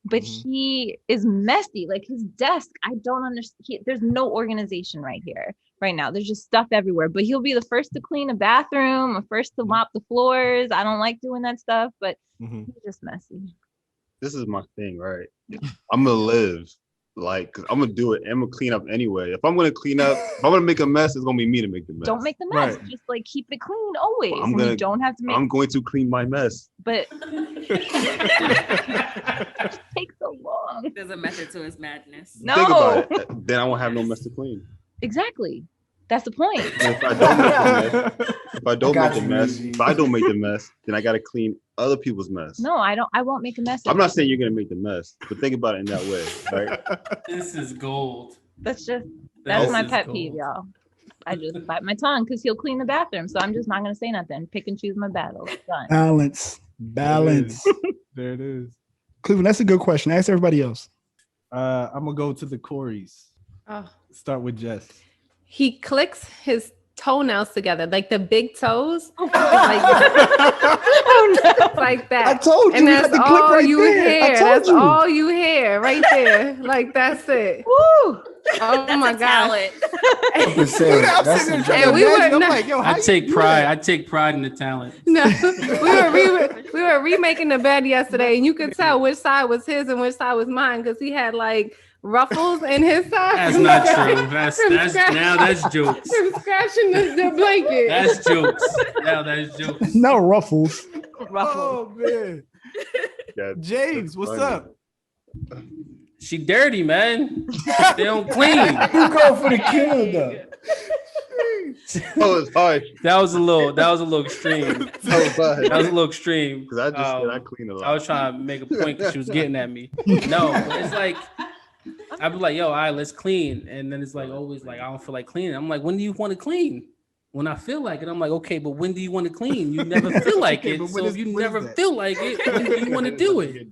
but he is messy. Like his desk, I don't understand. There's no organization right now. There's just stuff everywhere. But he'll be the first to clean a bathroom or first to mop the floors. I don't like doing that stuff, but he's just messy.
This is my thing, right? I'm gonna live. Like, cause I'm gonna do it. I'm gonna clean up anyway. If I'm gonna clean up, if I'm gonna make a mess, it's gonna be me to make the mess.
Don't make the mess. Right. Just like keep it clean always. Well, you don't have to make.
I'm going to clean my mess.
But it takes so long.
There's a method to his madness.
No.
Think about it. Then I won't have no mess to clean.
Exactly. That's the point.
And if I don't make the mess, then I gotta clean other people's mess.
No, I won't make a mess.
I'm not saying you're gonna make the mess, but think about it in that way, right?
This is gold.
That's my pet peeve, y'all. I just bite my tongue because he'll clean the bathroom, so I'm just not gonna say nothing. Pick and choose my battles. Done.
Balance.
There it is.
Cleveland, that's a good question. Ask everybody else.
I'm gonna go to the Corys. Start with Jess.
He clicks his toenails together, like the big toes. Like that.
I told you.
And that's all
right
you
there.
hear. That's all you hear right there. Like that's it. Woo! Oh
that's
my God.
I take pride in the talent.
No, we were remaking the bed yesterday, and you could tell which side was his and which side was mine because he had like ruffles in his side.
That's not true. That's jokes.
From scratching the blanket.
That's jokes. Now that's jokes.
No ruffles.
Oh man. James, what's up?
She dirty, man. They don't clean.
You go for the kill though.
Oh, it's hard.
That was a little extreme. That was a little extreme.
Because I just said I clean a lot.
I was trying to make a point because she was getting at me. No, it's like I'd be like, yo, all right, let's clean. And then it's like always like, I don't feel like cleaning. I'm like, when do you want to clean? When I feel like it. I'm like, okay, but when do you want to clean? You never feel like it. So if you never feel like it, when do you want to do it?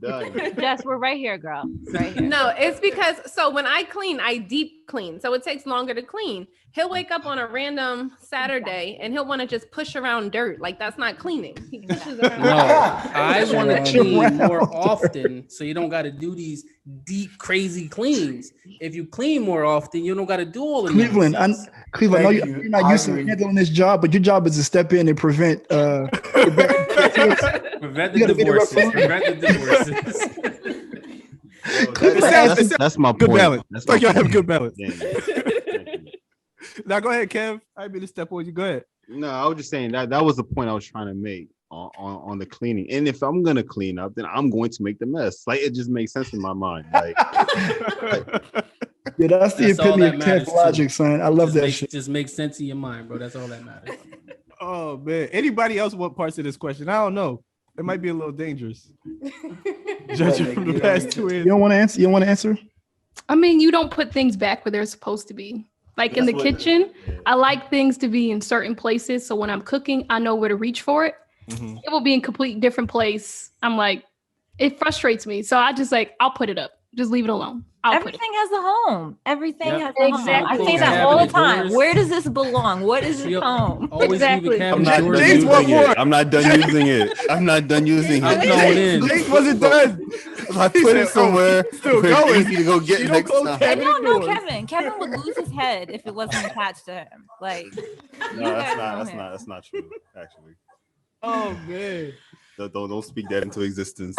Yes, we're right here, girl. Right here.
No, it's because when I clean, I deep clean. So it takes longer to clean. He'll wake up on a random Saturday and he'll want to just push around dirt. Like that's not cleaning. He pushes around.
No, I want to clean more often so you don't got to do these deep, crazy cleans. If you clean more often, you don't got to do all of
Cleveland, I know you're not used to handling this job, but your job is to step in and prevent
the divorces.
That's my
good
point.
balance. That's like y'all have good balance. Now go ahead, Kev. I mean to step on you. Go ahead.
No, I was just saying that was the point I was trying to make on the cleaning. And if I'm gonna clean up, then I'm going to make the mess. Like it just makes sense in my mind. Like
yeah, that's the epitome of Kev logic, son. I love that shit.
Just makes sense in your mind, bro. That's all that matters.
Oh man. Anybody else want parts of this question? I don't know. It might be a little dangerous. Judging from the past 2 years.
You don't want to answer? You don't want to answer?
I mean, you don't put things back where they're supposed to be. Like in the kitchen, I like things to be in certain places. So when I'm cooking, I know where to reach for it. Mm-hmm. It will be in a complete different place. I'm like, it frustrates me. So I just like, I'll put it up. Just leave it alone.
Everything has a home. Everything has a home. I say that all the time. Where does this belong? What is its home?
Exactly. I'm not done using it. I'm not done using it. I'm not done using it.
James wasn't done.
I put it somewhere where it's easy to go get it next time.
I don't know Kevin. Kevin would lose his head if it wasn't attached to him. Like,
no, that's not true. Actually.
Oh man.
Don't speak that into existence.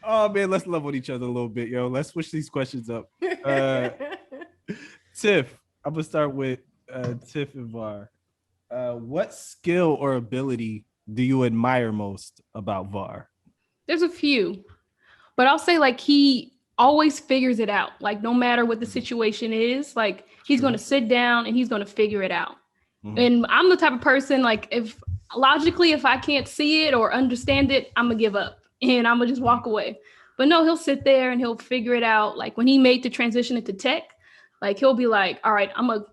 Oh man, let's love on each other a little bit, yo. Let's switch these questions up. Tiff, I'm gonna start with Tiff and Var. What skill or ability do you admire most about Var?
There's a few, but I'll say like he always figures it out. Like no matter what the situation is, like he's gonna sit down and he's gonna figure it out. Mm-hmm. And I'm the type of person like if I can't see it or understand it, I'm gonna give up. And I'm gonna just walk away. But no, he'll sit there and he'll figure it out. Like when he made the transition into tech, like he'll be like, all right, I'm gonna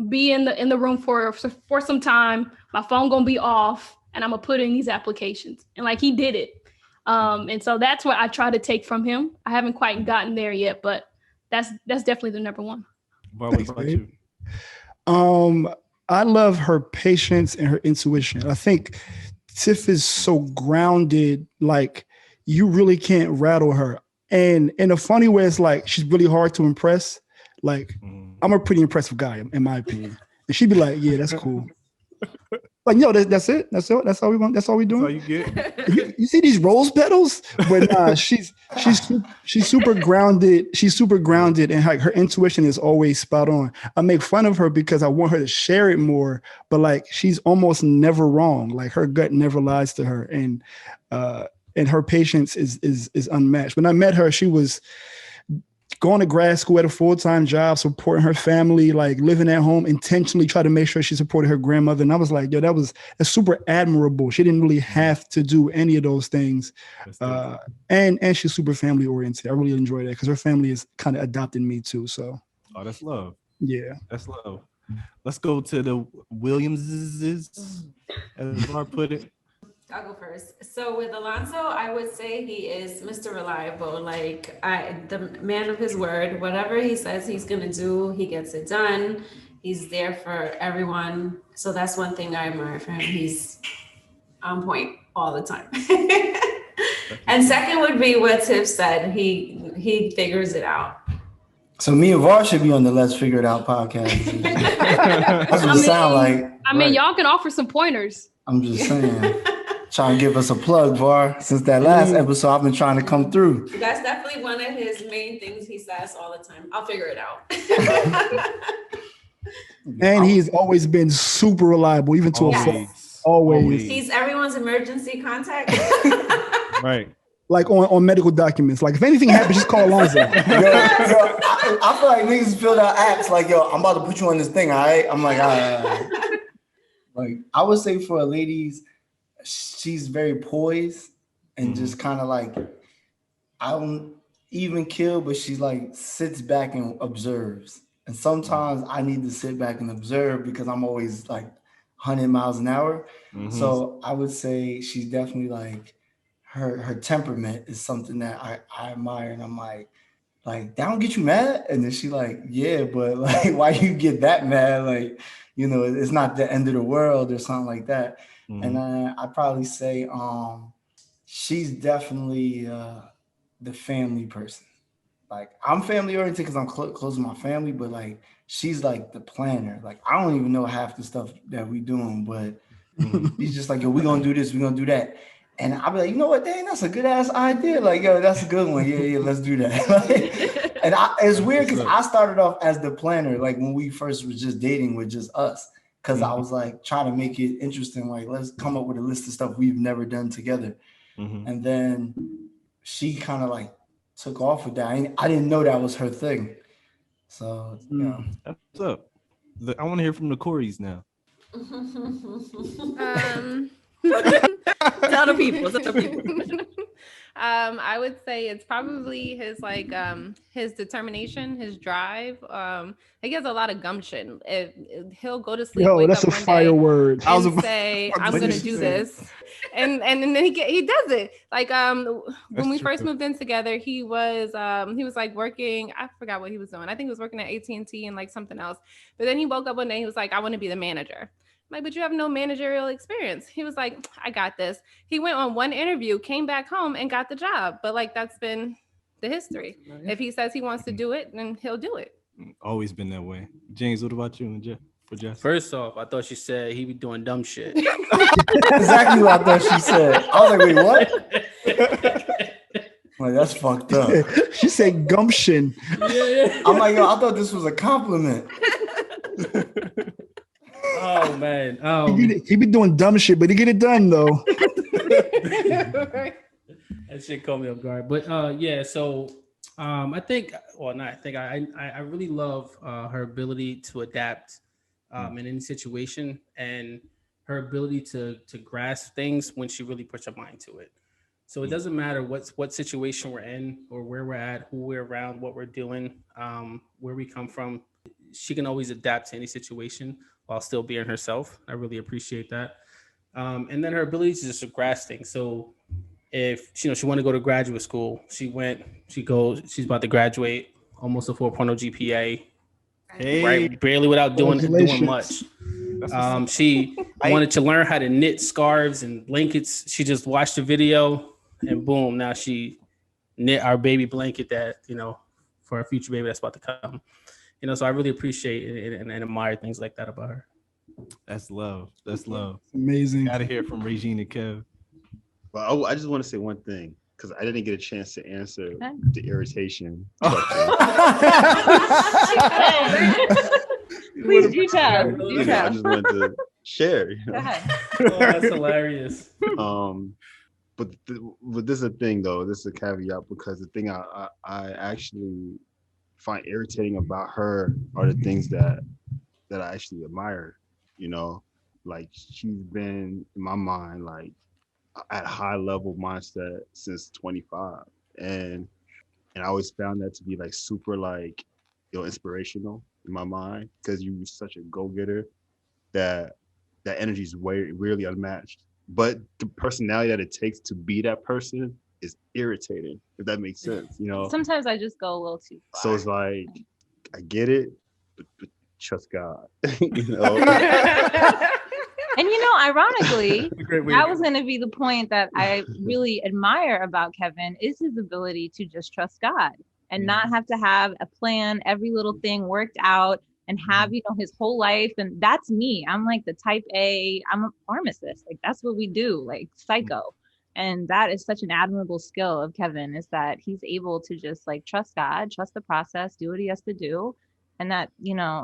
be in the room for some time. My phone gonna be off and I'm gonna put in these applications. And like he did it. And so that's what I try to take from him. I haven't quite gotten there yet, but that's definitely the number one.
What about you?
I love her patience and her intuition. I think Tiff is so grounded, like you really can't rattle her. And in a funny way, it's like she's really hard to impress. Like I'm a pretty impressive guy, in my opinion. And she'd be like, "Yeah, that's cool." Like, yo, that's it. That's all. That's all we want. That's all we doing.
That's all you get.
You see these rose petals? But nah, she's super grounded. She's super grounded, and her intuition is always spot on. I make fun of her because I want her to share it more, but like she's almost never wrong. Like her gut never lies to her, and her patience is unmatched. When I met her, she was going to grad school at a full-time job, supporting her family, like living at home, intentionally try to make sure she supported her grandmother. And I was like, yo, that's super admirable. She didn't really have to do any of those things. And she's super family oriented. I really enjoy that because her family is kind of adopted me too. So.
Oh, that's love.
Yeah.
That's love. Let's go to the Williamses, as Var put it.
I'll go first. So with Alonso, I would say he is Mr. Reliable. Like the man of his word. Whatever he says he's gonna do, he gets it done. He's there for everyone. So that's one thing I admire from him. He's on point all the time. And second would be what Tiff said. He figures it out.
So me and Var should be on the Let's Figure It Out podcast. That's what it sounds like.
I mean, y'all can offer some pointers.
I'm just saying. Trying to give us a plug, Var. Since that last episode, I've been trying to come through.
That's definitely one of his main things he says all the time. I'll figure it out.
And he's always been super reliable, even to a fault. Always.
He's everyone's emergency contact.
Right.
Like on medical documents. Like if anything happens, just call Alonzo.
I feel like niggas filled out apps like, yo, I'm about to put you on this thing, all right? I'm like, all right. Like I would say for a ladies, she's very poised and just kind of like, I don't even kill, but she like sits back and observes. And sometimes I need to sit back and observe because I'm always like 100 miles an hour. Mm-hmm. So I would say she's definitely like, her temperament is something that I admire. And I'm like, that don't get you mad? And then she like, yeah, but like, why you get that mad? Like, you know, it's not the end of the world or something like that. Mm-hmm. And I'd probably say she's definitely the family person. Like I'm family oriented because I'm close to my family, but like she's like the planner. Like I don't even know half the stuff that we doing, but she's just like, yo, we're gonna do this, we're gonna do that. And I'll be like, you know what, dang, that's a good ass idea. Like, yo, that's a good one. Yeah, let's do that. And it's weird because I started off as the planner, like when we first was just dating with just us. Because I was like trying to make it interesting, like let's come up with a list of stuff we've never done together. And then she kind of like took off with that. I didn't know that was her thing. So
What's up? I want to hear from the Corys now.
Tell the people. I would say it's probably his his determination, his drive. He has a lot of gumption. He'll go to sleep.
Yo, that's a fire word.
And say, "I'm going to do this," and then he does it. Like when we first moved in together, he was like working. I forgot what he was doing. I think he was working at AT&T and like something else. But then he woke up one day. He was like, "I want to be the manager." I'm like, but you have no managerial experience. He was like, I got this. He went on one interview, came back home and got the job. But like, that's been the history. If he says he wants to do it, then he'll do it.
Always been that way. James, what about you and Jeff? For Jeff?
First off, I thought she said he be doing dumb shit.
Exactly what I thought she said. I was like, wait, what? Like, that's fucked up.
She said gumption.
Yeah.
I'm like, yo, I thought this was a compliment.
Oh man,
he be doing dumb shit, but he get it done though.
That shit caught me off guard. But so I think, I really love her ability to adapt in any situation and her ability to grasp things when she really puts her mind to it. So it doesn't matter what situation we're in or where we're at, who we're around, what we're doing, where we come from. She can always adapt to any situation while still being herself. I really appreciate that. And then her ability to just grasp things. So if she want to go to graduate school, she's about to graduate, almost a 4.0 GPA, right? Barely without doing much. She wanted to learn how to knit scarves and blankets. She just watched the video and boom, now she knit our baby blanket that, for our future baby that's about to come. So I really appreciate and admire things like that about her.
That's love. That's love.
Amazing.
Gotta hear from Regine and Kev.
Well, I just want to say one thing because I didn't get a chance to answer the irritation.
Please do tell.
I just wanted to share.
Go ahead.
Oh, that's hilarious.
But this is a thing though. This is a caveat because the thing I actually find irritating about her are the things that I actually admire. Like she's been in my mind like at high level mindset since 25, and I always found that to be like super like inspirational in my mind because you're such a go-getter that energy is really unmatched. But the personality that it takes to be that person is irritating, if that makes sense.
Sometimes I just go a little too far.
So it's like I get it, but trust God.
And ironically, that was going to be the point that I really admire about Kevin is his ability to just trust God and not have to have a plan, every little thing worked out, and have his whole life. And that's me. I'm like the type A. I'm a pharmacist. Like that's what we do. Like psycho. And that is such an admirable skill of Kevin is that he's able to just like trust God, trust the process, do what he has to do. And that,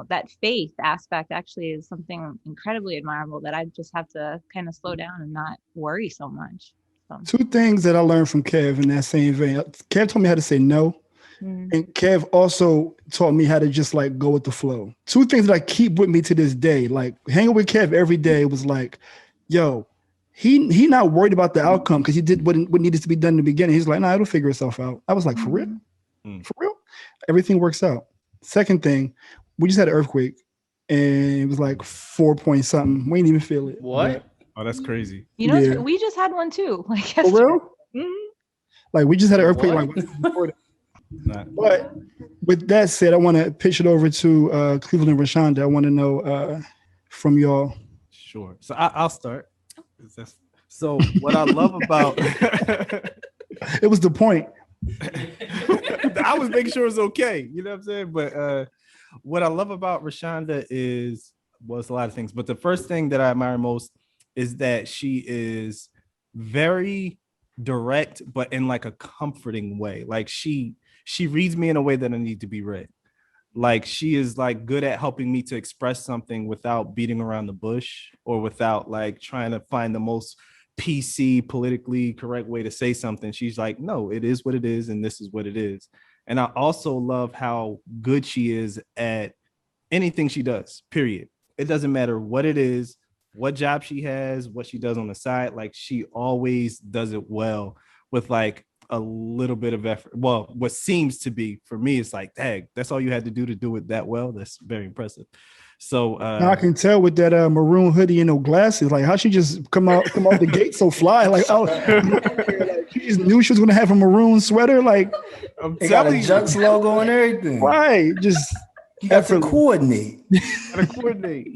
that faith aspect actually is something incredibly admirable that I just have to kind of slow down and not worry so much. So.
2 things that I learned from Kev in that same vein. Kev told me how to say no. And Kev also taught me how to just like go with the flow. 2 things that I keep with me to this day, like hanging with Kev every day was like, yo, he not worried about the outcome because he did what needed to be done in the beginning. He's like, nah, it'll figure itself out. I was like, for real? For real? Everything works out. Second thing, we just had an earthquake and it was like 4 point something. We didn't even feel it.
What?
Oh, that's crazy.
We just had one too. Like yesterday.
For real? Like we just had an earthquake. But with that said, I want to pitch it over to Cleveland and Rashonda. I want to know from y'all.
Sure. So I'll start. So what I love about
it was the point.
I was making sure it was okay. You know what I'm saying? But what I love about Rashonda was a lot of things. But the first thing that I admire most is that she is very direct, but in like a comforting way. Like she she reads me in a way that I need to be read. Like she is like good at helping me to express something without beating around the bush or without like trying to find the most PC politically correct way to say something. She's like, no, it is what it is, and this is what it is. And I also love how good she is at anything she does, period. It doesn't matter what it is, what job she has, what she does on the side. Like she always does it well with like a little bit of effort. Well, what seems to be for me, it's like, dang, that's all you had to do it that well. That's very impressive. So
I can tell with that maroon hoodie and no glasses, like how she just come out the gate so fly. Like, oh, like, she just knew she was gonna have a maroon sweater. Like,
it got a Jux logo and everything.
Right, just
you got to coordinate.
Gotta coordinate.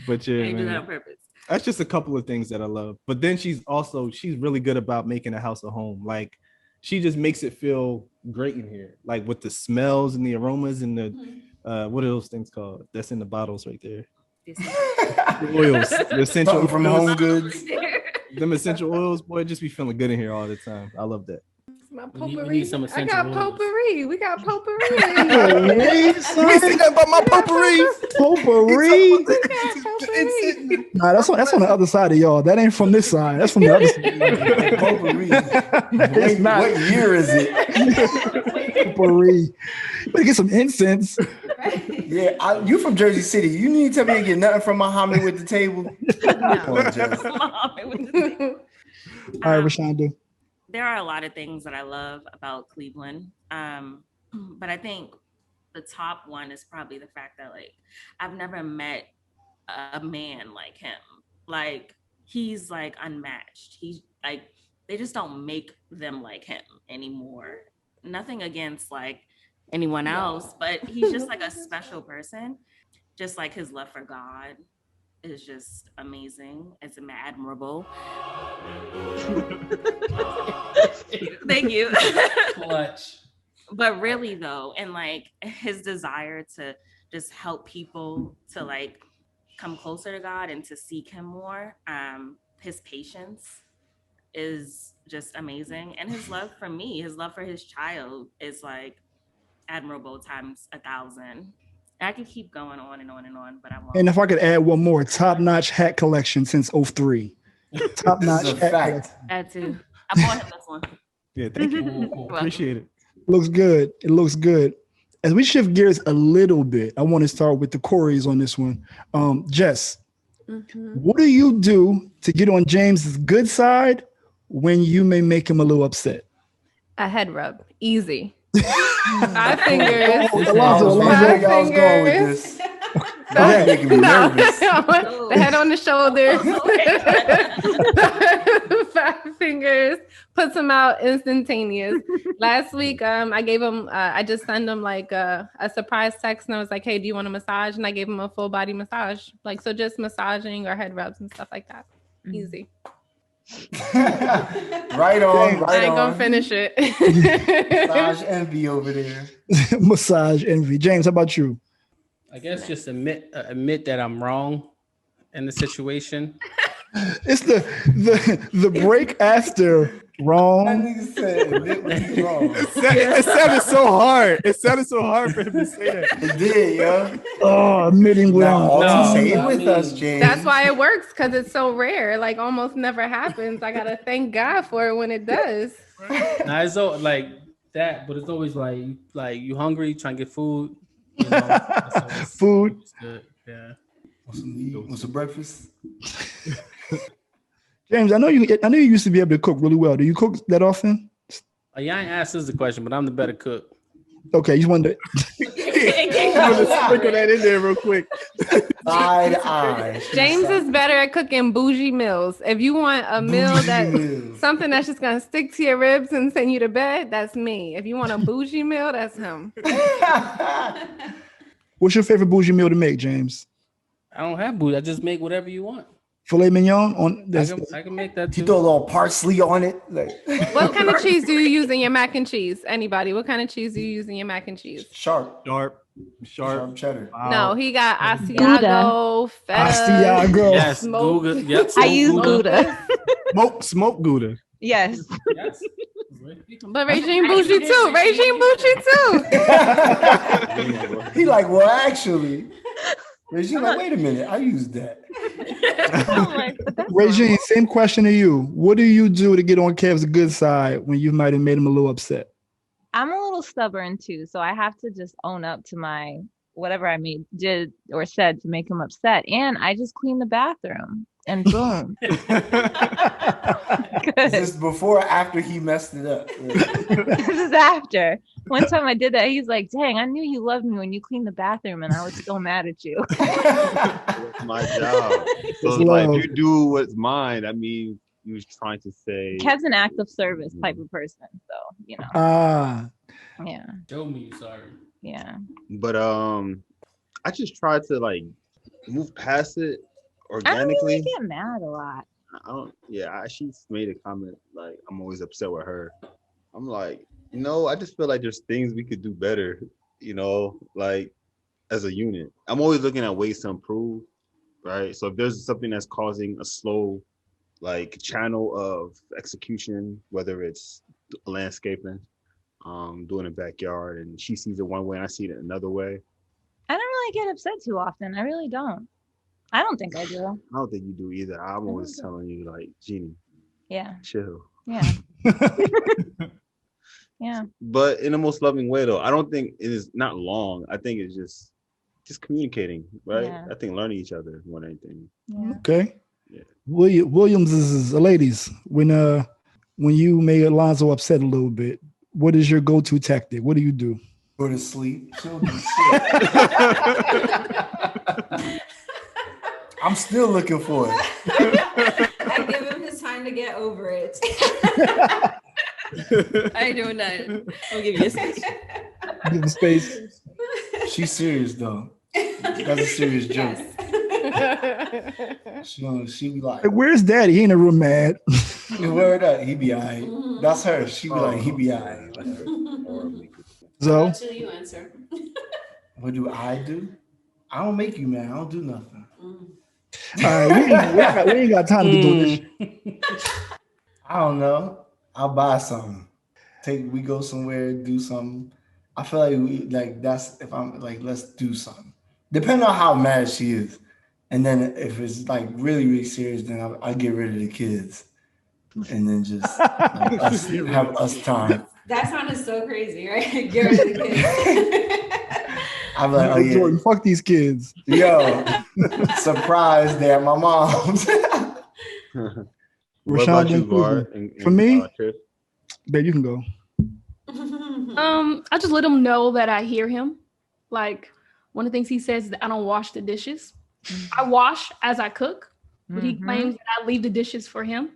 But yeah,
do that on purpose.
That's just a couple of things that I love. But then she's really good about making a house a home. Like she just makes it feel great in here, like with the smells and the aromas and the what are those things called? That's in the bottles right there. The oils, the essential
something from Home Goods.
Them essential oils, boy, just be feeling good in here all the time. I love that.
My potpourri. I got potpourri. We got potpourri.
You see that about my potpourri? Potpourri. Nah, that's on the other side of y'all. That ain't from this side. That's from the other side.
Potpourri. What year is it?
Potpourri. Better get some incense.
Yeah, you from Jersey City. You need to tell me to get nothing from Muhammad with the table.
All right, Rashonda.
There are a lot of things that I love about Cleveland. But I think the top one is probably the fact that like I've never met a man like him. Like he's like unmatched. He's like they just don't make them like him anymore. Nothing against like anyone else, but he's just like a special person. Just like his love for God is just amazing. It's admirable. Thank you.
Clutch.
But really though, and like his desire to just help people to like come closer to God and to seek him more. His patience is just amazing. And his love for me, his love for his child is like admirable times 1,000. I could keep going on and on and on, but I won't.
And if I could add one more, top-notch hat collection since 03. Top-notch hat collection.
That too. I bought him this one.
Yeah, thank you. Appreciate it.
Looks good. It looks good. As we shift gears a little bit, I want to start with the Corys on this one. Jess, what do you do to get on James's good side when you may make him a little upset?
A head rub. Easy. 5 fingers.
Alonzo, I was going with this. That's making me nervous.
The head on the shoulder. 5 fingers. Puts him out instantaneous. Last week, I gave him, I just sent him like a surprise text and I was like, hey, do you want a massage? And I gave him a full body massage. Like, so just massaging or head rubs and stuff like that. Easy.
Right on.
I ain't gonna finish it.
Massage envy over there.
Massage envy. James, how about you?
I guess just admit that I'm wrong in the situation.
It's the break after wrong.
That nigga said admit he's wrong.
It sounded so hard. It sounded so hard for him to say that.
It did, yo.
Oh, admitting wrong.
Say it with us, James.
That's why it works, because it's so rare. Like almost never happens. I gotta thank God for it when it does.
Nah, it's all like that, but it's always like you hungry, trying to get food. You know,
food.
It's good. Yeah.
Want some breakfast?
James, I know you used to be able to cook really well. Do you cook that often?
Yeah, I ain't asked this the question, but I'm the better cook.
Okay, you just wanted to
sprinkle that in there real quick.
Eye to eye.
James is better at cooking bougie meals. If you want a meal something that's just gonna stick to your ribs and send you to bed, that's me. If you want a bougie meal, that's him.
What's your favorite bougie meal to make, James?
I don't have bougie. I just make whatever you want.
Filet mignon on.
I can make that too.
You throw a little parsley on it. Like.
What kind of cheese do you use in your mac and cheese? Anybody? What kind of cheese do you use in your mac and cheese?
Sharp
cheddar.
Wow.
No, he got Asiago, feta.
Asiago.
Yes, Gouda. Yep.
I use Gouda.
Smoke Gouda.
Yes.
Yes.
But Regine bougie too. Regine bougie too.
He like, well, actually. Regine like, wait a minute, I used that.
Regine, same question to you. What do you do to get on Kev's good side when you might have made him a little upset?
I'm a little stubborn too, so I have to just own up to my whatever I did or said to make him upset, and I just clean the bathroom and boom.
Is this before or after he messed it up?
This is after. One time I did that, he's like, "Dang, I knew you loved me when you cleaned the bathroom, and I was still mad at you."
That's my job. So it's like, if you do what's mine, I mean, you was trying to say.
Kev's an act of service type of person, so you know. Yeah.
Show me, sorry.
Yeah.
But I just try to like move past it organically.
I don't really get mad a lot.
She's made a comment like I'm always upset with her. I'm like, I just feel like there's things we could do better, like as a unit. I'm always looking at ways to improve, right? So if there's something that's causing a slow like channel of execution, whether it's landscaping, doing a backyard, and she sees it one way and I see it another way.
I don't really get upset too often. I really don't. I don't think I do.
I don't think you do either. I'm always telling you, like, Jeannie, chill.
Yeah. Yeah.
But in the most loving way, though. I don't think it is not long. I think it's just communicating, right?
Yeah.
I think learning each other more than anything.
Yeah.
Okay.
Yeah.
Williams is ladies. When you made Alonzo upset a little bit, what is your go-to tactic? What do you do?
Go to sleep. I'm still looking for it.
I give him his time to get over it.
I ain't doing that. I'll give you a space.
Give him space.
She's serious though. That's a serious joke. She be like,
"Where's Daddy? He ain't a real mad."
Word up, he be all right. That's her. She be like, he be all right.
So,
Until you answer.
What do? I don't make you mad. I don't do nothing.
All right, we ain't got time to do this.
I don't know. I'll buy something. We go somewhere, do something. I feel like that's if I'm like, let's do something. Depending on how mad she is. And then if it's like really, really serious, then I get rid of the kids. And then just have us time.
That sounded so crazy, right? Get rid of the kids.
I'm like, oh yeah.
Jordan, fuck these kids.
Yo, surprise, they're at my mom's.
What about you, Var?
For me, babe, you can go.
I just let him know that I hear him. Like one of the things he says is that I don't wash the dishes. I wash as I cook, but he claims that I leave the dishes for him.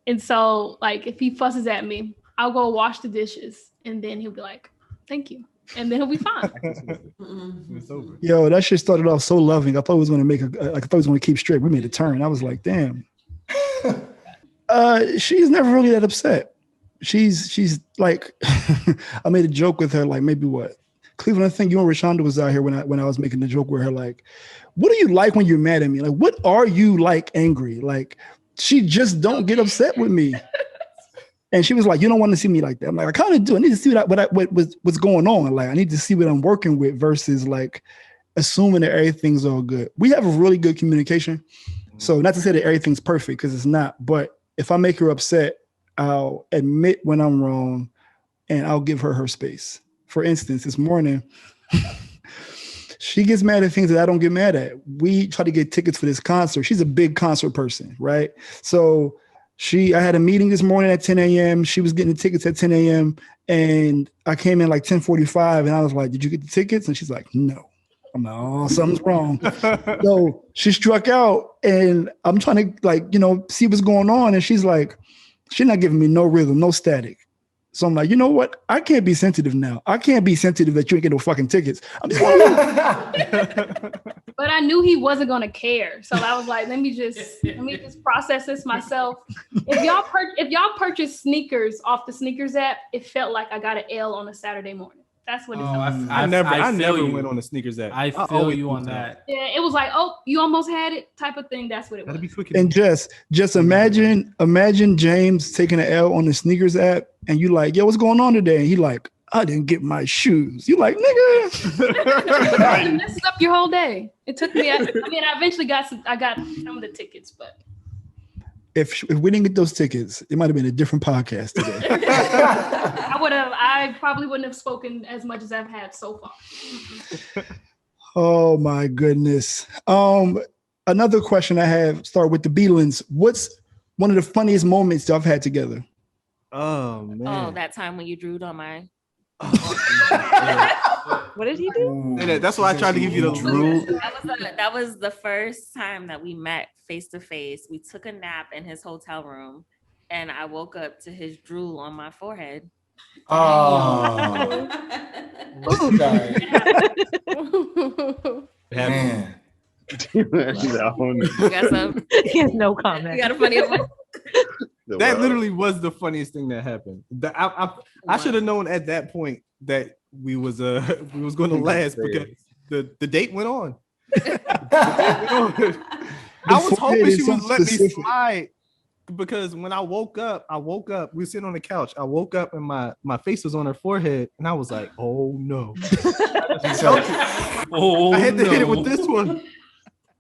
And so, like, if he fusses at me, I'll go wash the dishes, and then he'll be like, "Thank you," and then he'll be fine.
It's over. Yo, that shit started off so loving. I thought it was going to I thought it was going to keep straight. We made a turn. I was like, damn. She's never really that upset. She's like, I made a joke with her, like maybe what? Cleveland, I think you and Rashonda was out here when I was making the joke with her, like, what do you like when you're mad at me? Like, what are you like angry? Like, she just don't get upset with me. And she was like, you don't want to see me like that. I'm like, I kind of do. I need to see what's going on. Like, I need to see what I'm working with versus like assuming that everything's all good. We have a really good communication. So not to say that everything's perfect, because it's not, but if I make her upset, I'll admit when I'm wrong and I'll give her space. For instance, this morning, she gets mad at things that I don't get mad at. We try to get tickets for this concert. She's a big concert person, right? So I had a meeting this morning at 10 a.m. She was getting the tickets at 10 a.m. And I came in like 10:45 and I was like, did you get the tickets? And she's like, no. I'm like, oh, something's wrong. So she struck out and I'm trying to see what's going on. And she's like, she's not giving me no rhythm, no static. So I'm like, you know what? I can't be sensitive now. I can't be sensitive that you ain't get no fucking tickets. I'm just
But I knew he wasn't gonna care, so I was like, let me just process this myself. If y'all purchase sneakers off the sneakers app, it felt like I got an L on a Saturday morning. That's what it
Oh,
felt like.
I never
you.
went on the sneakers app.
I feel you on that.
Yeah, it was like, oh, you almost had it type of thing. That's what it was.
That'd be quick.
And just imagine James taking an L on the sneakers app, and you like, yo, what's going on today? And he like, I didn't get my shoes. You like, nigga.
It messes up your whole day. It took me. I eventually got some of the tickets, but
if we didn't get those tickets, it might have been a different podcast today.
I probably wouldn't have spoken as much as I've had so far.
Oh my goodness. Another question I have, start with the Beelans. What's one of the funniest moments y'all have had together?
Oh man.
Oh, that time when you drew on my.
What did he do?
That's why I tried to give you the drool.
That was the first time that we met face to face. We took a nap in his hotel room, and I woke up to his drool on my forehead.
Oh, man.
You got some?
He has no comment.
You got a funny one?
That literally was the funniest thing that happened. I should have known at that point that we was going to last because the date went on. I was hoping she would let me slide because when I woke up, we were sitting on the couch. I woke up and my face was on her forehead, and I was like, "Oh no!" I had to hit it with this one.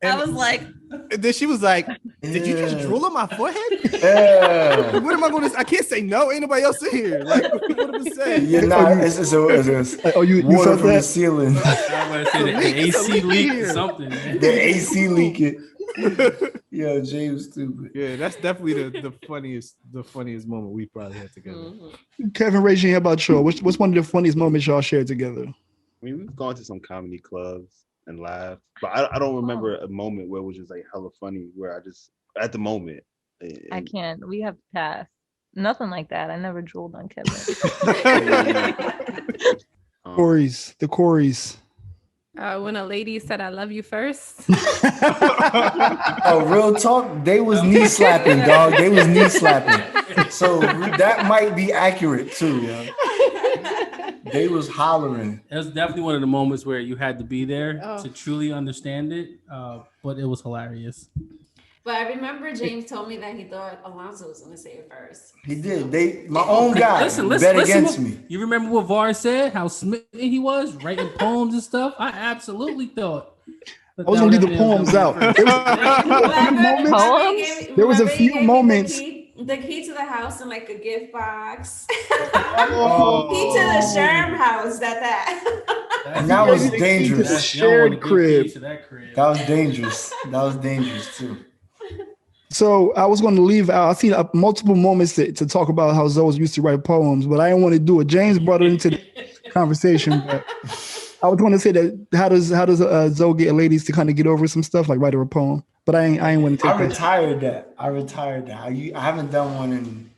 And I was like,
and then she was like, "Did you just drool on my forehead?"
Yeah.
What am I going to? I can't say no. Ain't nobody else in here. Like, what am I saying?
You're not. It's
you
water
felt
from
that?
the ceiling.
I say the AC leak or something.
The AC leaking. Yo, James stupid.
Yeah, that's definitely the funniest moment we probably had together.
Mm-hmm.
Kevin, raise your hand about y'all. What's one of the funniest moments y'all shared together?
I mean, we've gone to some comedy clubs and laughed, but I don't remember a moment where it was just like hella funny. Where I just at the moment.
I can't. We have to pass. Nothing like that. I never drooled on Kevin.
The Corys.
When a lady said I love you first.
Oh, real talk. They was knee slapping, dog. They was knee slapping. So that might be accurate too, yeah. They was hollering.
It was definitely one of the moments where you had to be there to truly understand it, but it was hilarious.
But I remember James told me that he thought Alonzo was going to say it first.
He did. My own guy
Listen
against me.
You remember what Var said? How smitten he was writing poems and stuff. I absolutely thought.
I was gonna leave the poems out. There was a few moments.
The key to the house in like a gift box. Key to the Sherm house.
And that was dangerous.
The shared crib.
That was dangerous. That was dangerous too.
So I was going to leave out. I seen multiple moments to talk about how Zoe used to write poems, but I didn't want to do it. James brought it into the conversation. But I was going to say that how does Zoe get ladies to kind of get over some stuff, like write her a poem? But I ain't want to take that.
I retired that. I haven't done one in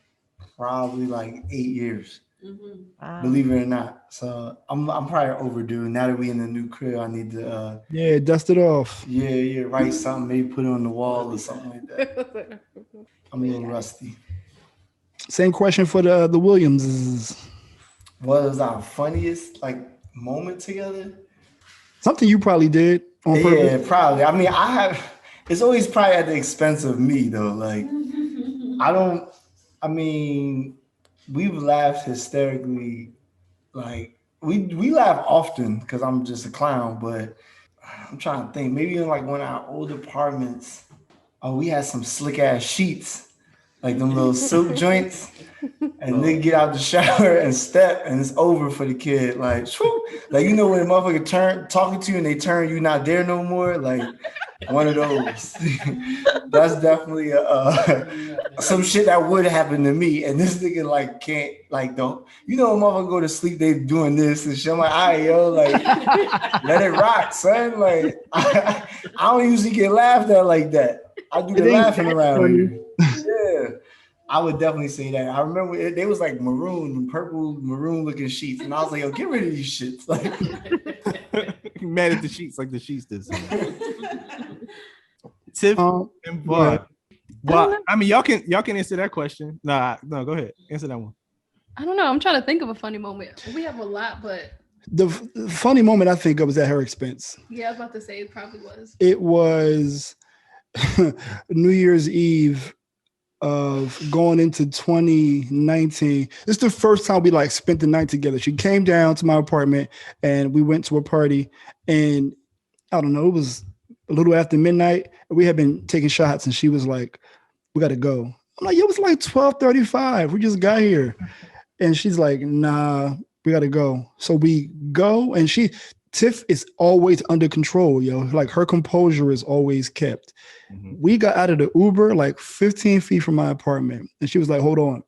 probably like 8 years.
Mm-hmm.
Wow.
Believe it or not. So I'm probably overdue. Now that we in the new crib, I need to
dust it off.
Yeah, write something, maybe put it on the wall or something like that. I'm a little rusty.
Same question for the Williamses.
What was our funniest moment together?
Something you probably did on purpose.
Yeah, probably. I mean, it's always probably at the expense of me though. We've laughed hysterically. Like we laugh often because I'm just a clown, but I'm trying to think. Maybe in like one of our old apartments, we had some slick ass sheets, like them little silk joints, and they get out the shower and step, and it's over for the kid. Like, when a motherfucker turn talking to you and they turn you not there no more. Like one of those. That's definitely some shit that would happen to me, and this nigga can't don't. A motherfucker go to sleep, they doing this and shit. I'm like, all right, yo, let it rock, son. Like I don't usually get laughed at like that. I do the laughing around you. Yeah, I would definitely say that. I remember they was like purple maroon looking sheets, and I was like, yo, get rid of these shits.
Mad at the sheets like the sheets did. Tiff and Bob. Well, I mean, y'all can answer that question. No, go ahead. Answer that one.
I don't know. I'm trying to think of a funny moment. We have a lot, but
The funny moment I think of was at her expense.
Yeah, I was about to say it probably was.
It was New Year's Eve of going into 2019. This is the first time we like spent the night together. She came down to my apartment and we went to a party, and I don't know, it was a little after midnight. We had been taking shots and she was like, we got to go. I'm like, yo, it was like 12:35. We just got here. And she's like, nah, we got to go. So we go, and Tiff is always under control, yo. Like her composure is always kept. Mm-hmm. We got out of the Uber like 15 feet from my apartment, and she was like, hold on.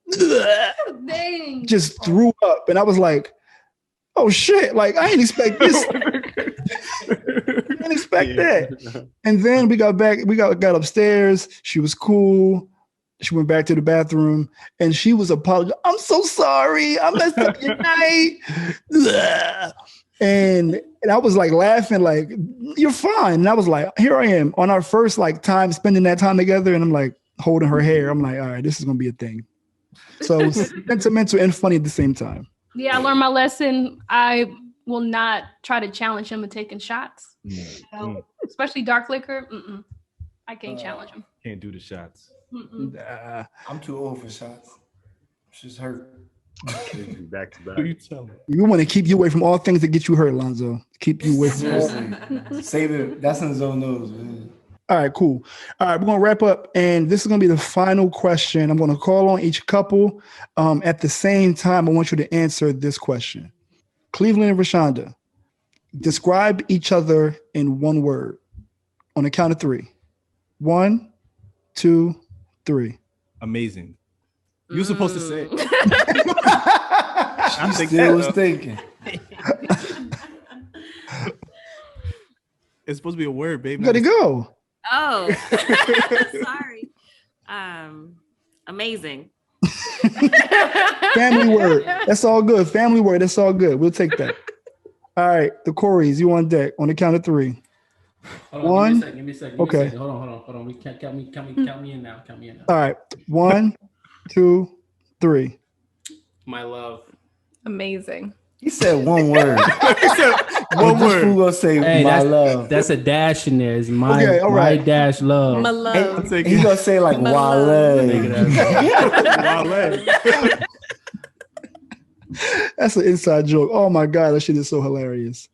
Dang.
Just threw up. And I was like, oh shit, like I didn't expect this. I didn't expect that. And then we got back, we got upstairs. She was cool. She went back to the bathroom and she was apologizing. I'm so sorry. I messed up your night. And I was like laughing, like, you're fine. And I was like, here I am on our first like time spending that time together. And I'm like holding her hair. I'm like, all right, this is going to be a thing. So sentimental and funny at the same time.
Yeah, I learned my lesson. I will not try to challenge him in taking shots. Especially dark liquor. I can't challenge him.
Can't do the shots.
I'm too old for shots. She's hurt.
Back to back.
Who you telling?
We want to keep you away from all things that get you hurt, Lonzo. Keep you away from all.
Save it. That's in Zoe knows, man.
All right, cool. All right, we're going to wrap up. And this is going to be the final question. I'm going to call on each couple. At the same time, I want you to answer this question. Cleveland and Rashonda, describe each other in one word on the count of 3. 1, 2, 3.
Amazing. You're supposed to say it.
I still was thinking.
It's supposed to be a word, baby.
You gotta go.
Oh, sorry. Amazing.
Family word. That's all good. Family word. That's all good. We'll take that. All right, the Corys, you on deck on the count of 3.
Hold on, give me a second.
Okay.
Hold on. We can't count me in now. Count me in now.
All right. 1, 2, 3.
My love.
Amazing.
He said one word.
He said one word.
Who gonna say my love?
That's a dash in there. It's my,
okay, all right.
my dash love.
My love.
He's gonna say like Wale.
That's an inside joke. Oh my God, that shit is so hilarious.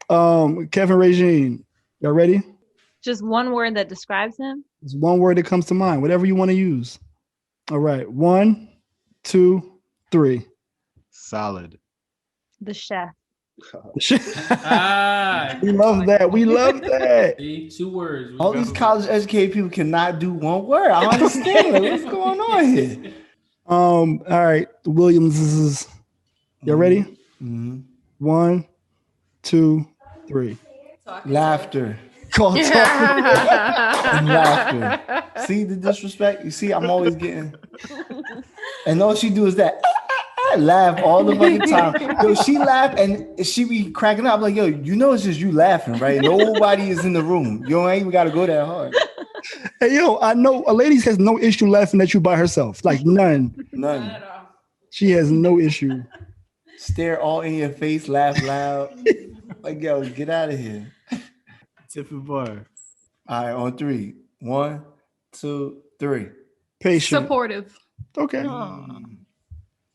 Kevin, Regine, y'all ready?
Just one word that describes him?
There's one word that comes to mind, whatever you want to use. All right, 1, 2, 3.
Solid.
The chef.
We love that. We love that.
2 words.
All these college educated people cannot do one word. I don't understand. Like, what's going on here?
All right, the Williams. Y'all ready?
Mm-hmm.
1, 2, 3.
Laughter.
Call
Laughter. See the disrespect? You see, I'm always getting. And all she do is that. I laugh all the fucking time. Yo, she laugh and she be cracking up. I'm like, yo, you know it's just you laughing, right? Nobody is in the room. You ain't even got to go that hard.
Hey, yo, I know a lady has no issue laughing at you by herself. Like none.
None.
She has no issue.
Stare all in your face, laugh loud. Like, yo, get out of here.
Tip and bar.
All right, on 3. 1, 2, 3.
Patient.
Supportive.
Okay.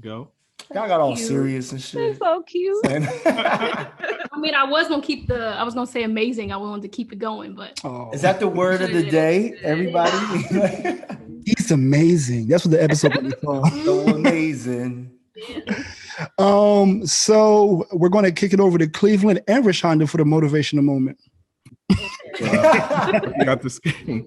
Go.
Y'all got all
Cute.
serious and shit.
They're so cute.
I mean, I was gonna say amazing. I wanted to keep it going, but
Is that the word of the day, everybody?
He's amazing. That's what the episode will be called.
So amazing.
So we're going to kick it over to Cleveland and Rashonda for the motivational moment.
You got the screen.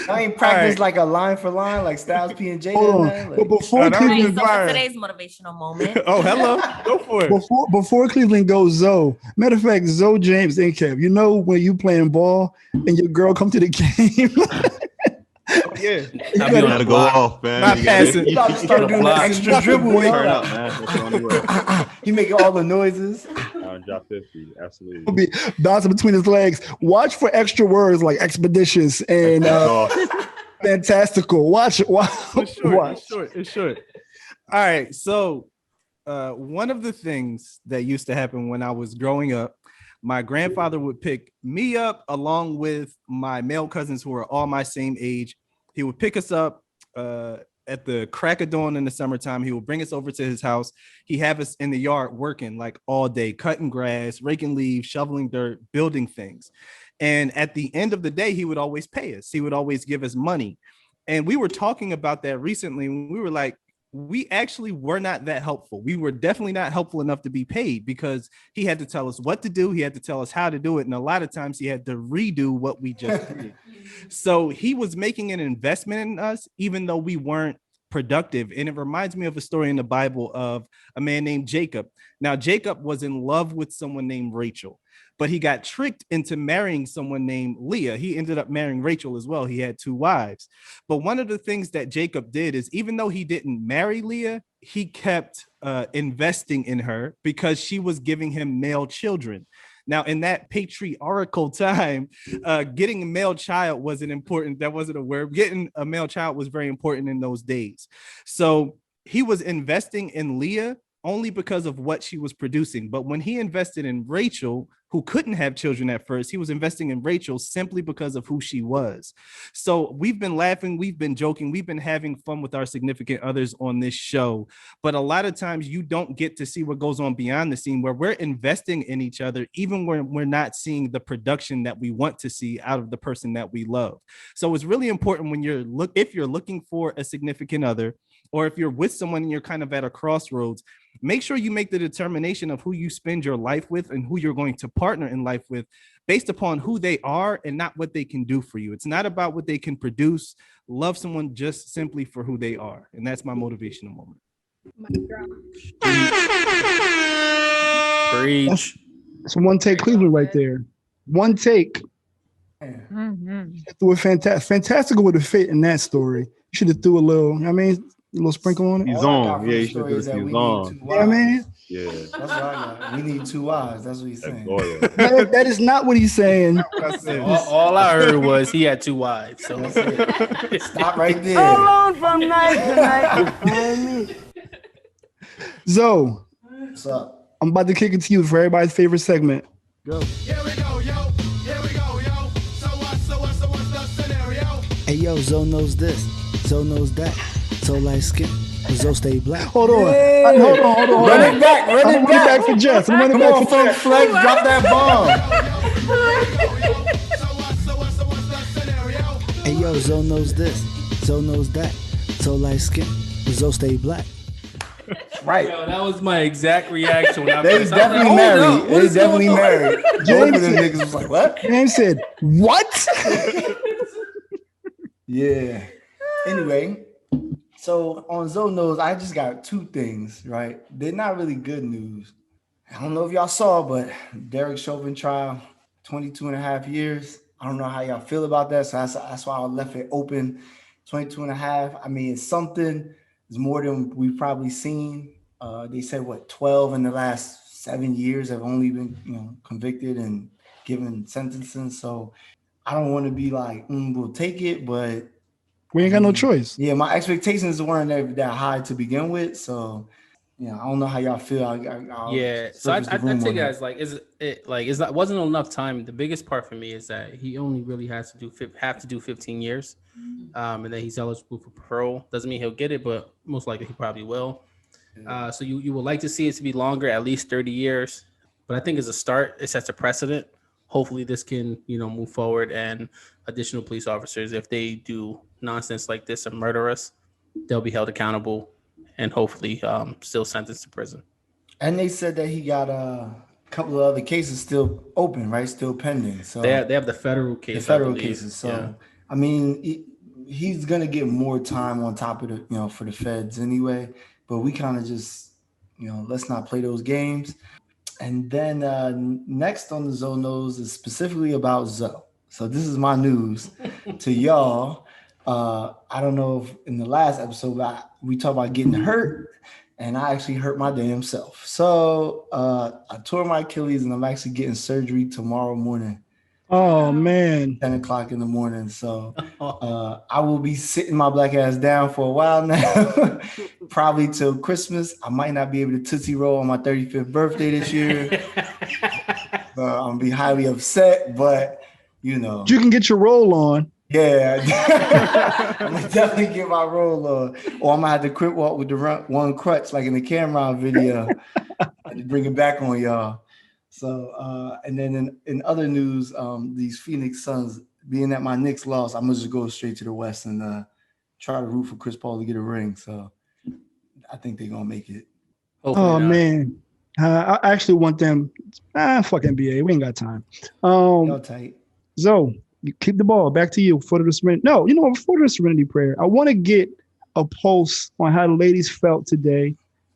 I ain't practiced like a line for line, like Styles P and J.
Hold on.
Like,
But before
Right,
Cleveland,
so for today's motivational moment.
Oh, hello. Go for it.
before Cleveland goes, Zoe. Matter of fact, Zoe, James, and Kev. You know when you playing ball and your girl come to the game.
Yeah.
You gotta go off, man.
Not passing.
you gotta start doing the extra dribble.
Turn up, man. That's the only way.
He making all the noises.
Drop 50. Absolutely.
He'll be bouncing between his legs. Watch for extra words like expeditious and fantastical. Watch it. Watch.
It's short. All right. So one of the things that used to happen when I was growing up, my grandfather would pick me up along with my male cousins who are all my same age. He would pick us up at the crack of dawn in the summertime. He would bring us over to his house. He have us in the yard working like all day, cutting grass, raking leaves, shoveling dirt, building things. And at the end of the day, he would always pay us. He would always give us money. And we were talking about that recently. We were like, we actually were not that helpful. We were definitely not helpful enough to be paid because he had to tell us what to do. He had to tell us how to do it. And a lot of times he had to redo what we just did. So he was making an investment in us, even though we weren't productive. And it reminds me of a story in the Bible of a man named Jacob. Now, Jacob was in love with someone named Rachel, but he got tricked into marrying someone named Leah. He ended up marrying Rachel as well. He had 2 wives. But one of the things that Jacob did is, even though he didn't marry Leah, he kept investing in her because she was giving him male children. Now, in that patriarchal time, getting a male child wasn't important. That wasn't a word. Getting a male child was very important in those days. So he was investing in Leah only because of what she was producing. But when he invested in Rachel, who couldn't have children at first, he was investing in Rachel simply because of who she was. So we've been laughing, we've been joking, we've been having fun with our significant others on this show. But a lot of times you don't get to see what goes on beyond the scene, where we're investing in each other, even when we're not seeing the production that we want to see out of the person that we love. So it's really important when if you're looking for a significant other, or if you're with someone and you're kind of at a crossroads, make sure you make the determination of who you spend your life with and who you're going to partner in life with based upon who they are and not what they can do for you. It's not about what they can produce. Love someone just simply for who they are. And that's my motivational moment.
Preach.
That's one take Cleveland right there. One take. Threw a fantastical with a fit in that story. You should have threw a little sprinkle on it.
He's on. Yeah, you should do this. He's on.
Yeah, man.
Yeah.
That's what I got. We need 2 wives. That's what he's saying.
That is not what he's saying.
All I heard was he had 2 wives. So
stop right there.
Alone from night to night.
Zoe,
what's up?
I'm about to kick it to you for everybody's favorite segment. Go.
Here we go, yo. Here we go, yo. So what's the scenario?
Hey, yo, Zoe knows this. Zoe knows that. So light skin. Zoe stay black.
Hold on.
Hey.
Hold on.
Run it back.
Run it back for Jess. I'm running back for Jess.
Flex, drop that bomb.
Hey, yo, Zoe knows this. Zoe knows that. So light skin. Zoe stay black.
Right.
Yo, that was my exact reaction when I
They definitely married. They definitely married. Both of them niggas was like, what?
James said, what?
Yeah. Anyway, so on Zoe Knows, I just got 2 things, right? They're not really good news. I don't know if y'all saw, but Derek Chauvin trial, 22 and a half years. I don't know how y'all feel about that. So that's why I left it open. 22 and a half. I mean, it's something. It's more than we've probably seen. They said 12 in the last 7 years have only been, convicted and given sentences. So I don't want to be like, we'll take it, but
we ain't got no choice.
Yeah, my expectations weren't that high to begin with. So I don't know how y'all feel.
So I take it as wasn't enough time. The biggest part for me is that he only really have to do 15 years, and then he's eligible for parole. Doesn't mean he'll get it, but most likely he probably will. So you would like to see it to be longer, at least 30 years. But I think as a start, it sets a precedent. Hopefully this can move forward, and additional police officers, if they do nonsense like this and murder us, they'll be held accountable and hopefully still sentenced to prison.
And they said that he got a couple of other cases still open, right? Still pending. So
they have the federal case.
The federal cases. So yeah. I mean, he's gonna get more time on top of the for the feds anyway. But we kind of just let's not play those games. And then next on the Zoe Knows is specifically about Zoe. So this is my news to y'all. I don't know if in the last episode we talked about getting hurt, and I actually hurt my damn self. So I tore my Achilles, and I'm actually getting surgery tomorrow morning.
Oh man.
10 o'clock in the morning. So I will be sitting my black ass down for a while now. Probably till Christmas. I might not be able to Tootsie Roll on my 35th birthday this year. I'm gonna be highly upset, but you know.
You can get your roll on.
Yeah. I'm gonna definitely get my roll on. Or I'm gonna have to quit walk with the one crutch like in the Cameron video and bring it back on y'all. So and then in other news, these Phoenix Suns, being that my Knicks lost, I'm gonna just go straight to the West and try to root for Chris Paul to get a ring. So I think they're gonna make it.
Hopefully not. Man. I actually want them. Fuck NBA. We ain't got time.
Y'all tight.
Zoe, you keep the ball. Back to you for the serenity. No, you know, before the serenity prayer, I want to get a pulse on how the ladies felt today.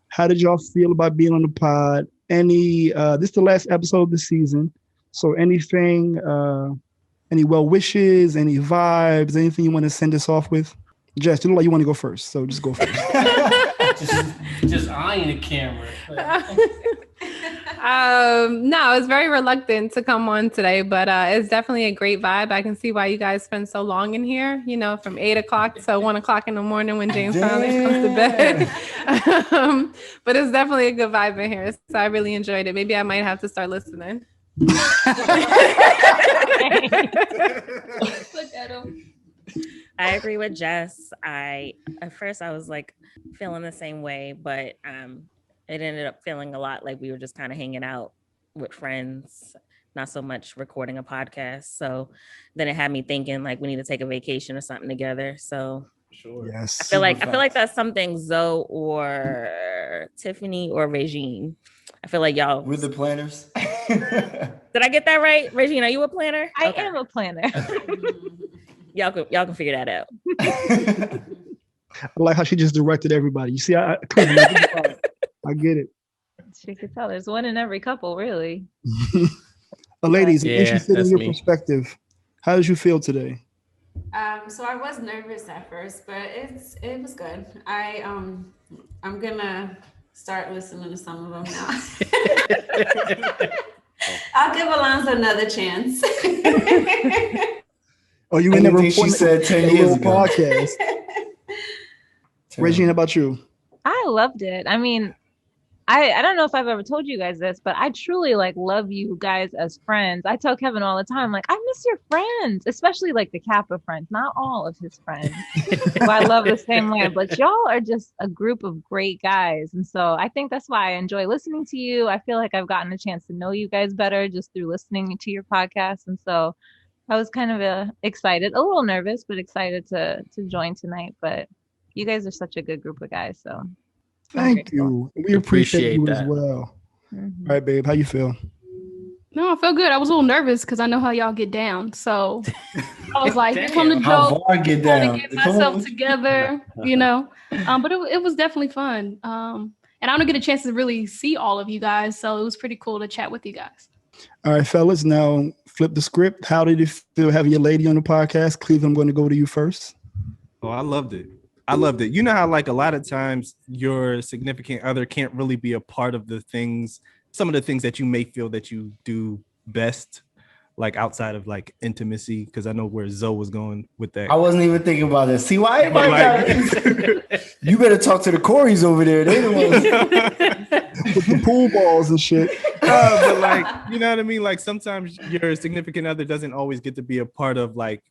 How did y'all feel about being on the pod? This is the last episode of the season. So anything, any well wishes, any vibes, anything you want to send us off with? Jess, you look like you want to go first. So just go first.
just eyeing the camera.
No, I was very reluctant to come on today, but it's definitely a great vibe. I can see why you guys spend so long in here, you know, from 8 o'clock to 1 o'clock in the morning when James finally comes to bed. But it's definitely a good vibe in here. So I really enjoyed it. Maybe I might have to start listening.
Look at him. I agree with Jess. At first I was like feeling the same way, but it ended up feeling a lot like we were just kind of hanging out with friends, not so much recording a podcast. So then it had me thinking like we need to take a vacation or something together. So
sure. Yes.
I feel like that's something Zoe or Tiffany or Regine. I feel like y'all.
We're the planners.
Did I get that right? Regine, are you a planner?
I am a planner.
Y'all can figure that out.
I like how she just directed everybody. You see, I get it.
She could tell there's one in every couple, really.
Ladies, I'm interested in your perspective. How did you feel today?
So I was nervous at first, but it was good. I'm gonna start listening to some of them now. I'll give Alonzo another chance.
Oh, you in there?
She said 10 years ago.
Podcast. Regine, how about you?
I loved it. I mean, I don't know if I've ever told you guys this, but I truly like love you guys as friends. I tell Kevin all the time, like, I miss your friends, especially like the Kappa friends, not all of his friends who I love the same way, but y'all are just a group of great guys. And so I think that's why I enjoy listening to you. I feel like I've gotten a chance to know you guys better just through listening to your podcast. And so I was kind of excited, a little nervous, but excited to join tonight. But you guys are such a good group of guys. So
thank you. We appreciate you as well.
Mm-hmm.
All right, babe. How you feel?
No, I feel good. I was a little nervous because I know how y'all get down. So I was like, here come the joke.
I get down.
To get myself together, you know. But it was definitely fun. And I don't get a chance to really see all of you guys. So it was pretty cool to chat with you guys.
All right, fellas. Now flip the script. How did it feel having your lady on the podcast? Cleveland, I'm going to go to you first.
Oh, I loved it. You know how like a lot of times your significant other can't really be a part of some of the things that you may feel that you do best, like outside of like intimacy, because I know where Zoe was going with that.
I wasn't even thinking about that. See, why everybody you better talk to the Coreys over there. They the ones
with the pool balls and shit.
But like, you know what I mean? Like sometimes your significant other doesn't always get to be a part of like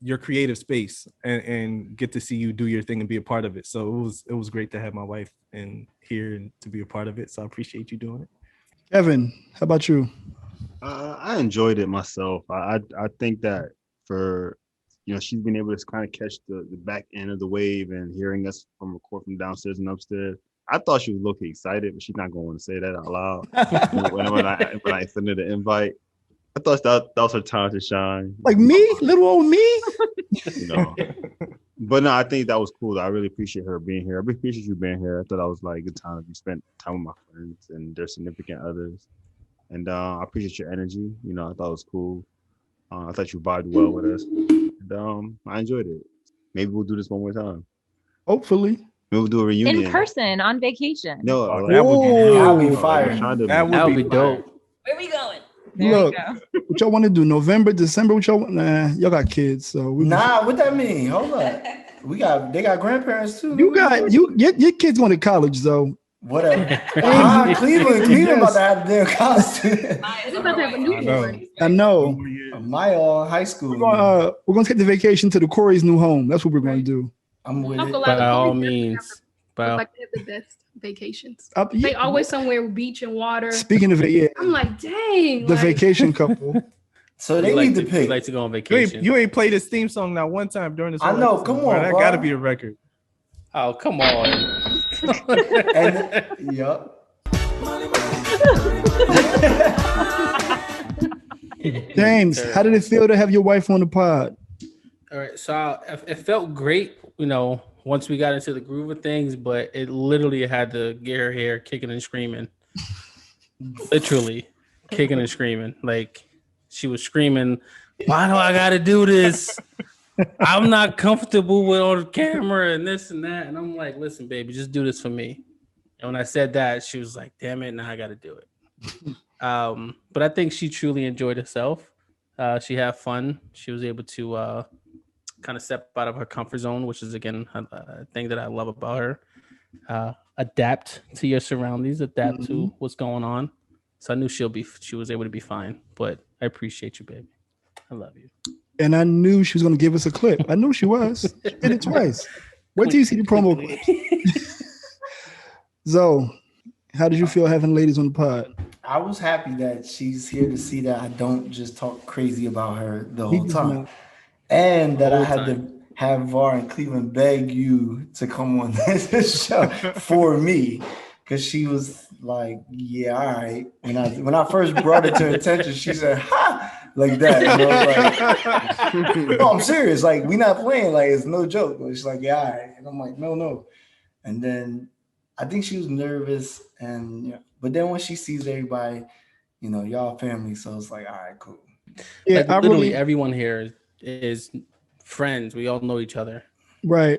your creative space and get to see you do your thing and be a part of it. So it was great to have my wife in here and to be a part of it. So I appreciate you doing it.
Kevin, how about you?
I enjoyed it myself. I think that for, she's been able to kind of catch the back end of the wave and hearing us record from downstairs and upstairs. I thought she was looking excited, but she's not going to say that out loud. when I extended the invite, I thought that was her time to shine.
Like me? Little old me?
But no, I think that was cool. I really appreciate her being here. I appreciate you being here. I thought that was like a good time to spend time with my friends and their significant others. And I appreciate your energy. I thought it was cool. I thought you vibed well with us. And I enjoyed it. Maybe we'll do this one more time.
Hopefully.
Maybe we'll do a reunion.
In person on vacation.
No,
that would be fire.
That would be dope.
Where we going?
Look, what y'all want to do? November, December? What y'all want? Nah, y'all got kids, so
what that mean? Hold on. They got grandparents too.
Your kids going to college though.
Whatever. Cleveland about to have their costume.
I know.
Maya all high school.
We're gonna take the vacation to the Corey's new home. That's what we're gonna do.
I'm with it.
By all means.
Like they have the best vacations. They always somewhere with beach and water.
Speaking of it, yeah.
I'm like, dang.
The vacation couple.
So they need to pick.
We like to go on vacation.
You ain't played this theme song not one time during this.
I know. Come on,
that got to be a record.
Oh, come on.
Yup.
James, how did it feel to have your wife on the pod?
All right, so it felt great, once we got into the groove of things, but it literally had to get her hair kicking and screaming. Literally kicking and screaming. Like she was screaming, "Why do I gotta do this? I'm not comfortable with on the camera and this and that." And I'm like, "Listen, baby, just do this for me." And when I said that, she was like, "Damn it, now I gotta do it." But I think she truly enjoyed herself. She had fun. She was able to kind of step out of her comfort zone, which is again a thing that I love about her. Adapt to your surroundings, adapt to what's going on. So I knew she was able to be fine. But I appreciate you, baby. I love you.
And I knew she was going to give us a clip. I knew she was. She did it twice. Wait till you see the promo clips. Zoe, how did you feel having ladies on the pod?
I was happy that she's here to see that I don't just talk crazy about her the whole time. And that I had to have Var and Cleveland beg you to come on this show for me. Because she was like, yeah, all right. When I first brought it to her attention, she said, ha! Like that. And I was like, no, I'm serious. Like, we not playing. Like, it's no joke. But she's like, yeah, all right. And I'm like, no. And then I think she was nervous. But then when she sees everybody, y'all family. So it's like, all right, cool.
Yeah, like, literally everyone here is friends. We all know each other.
Right.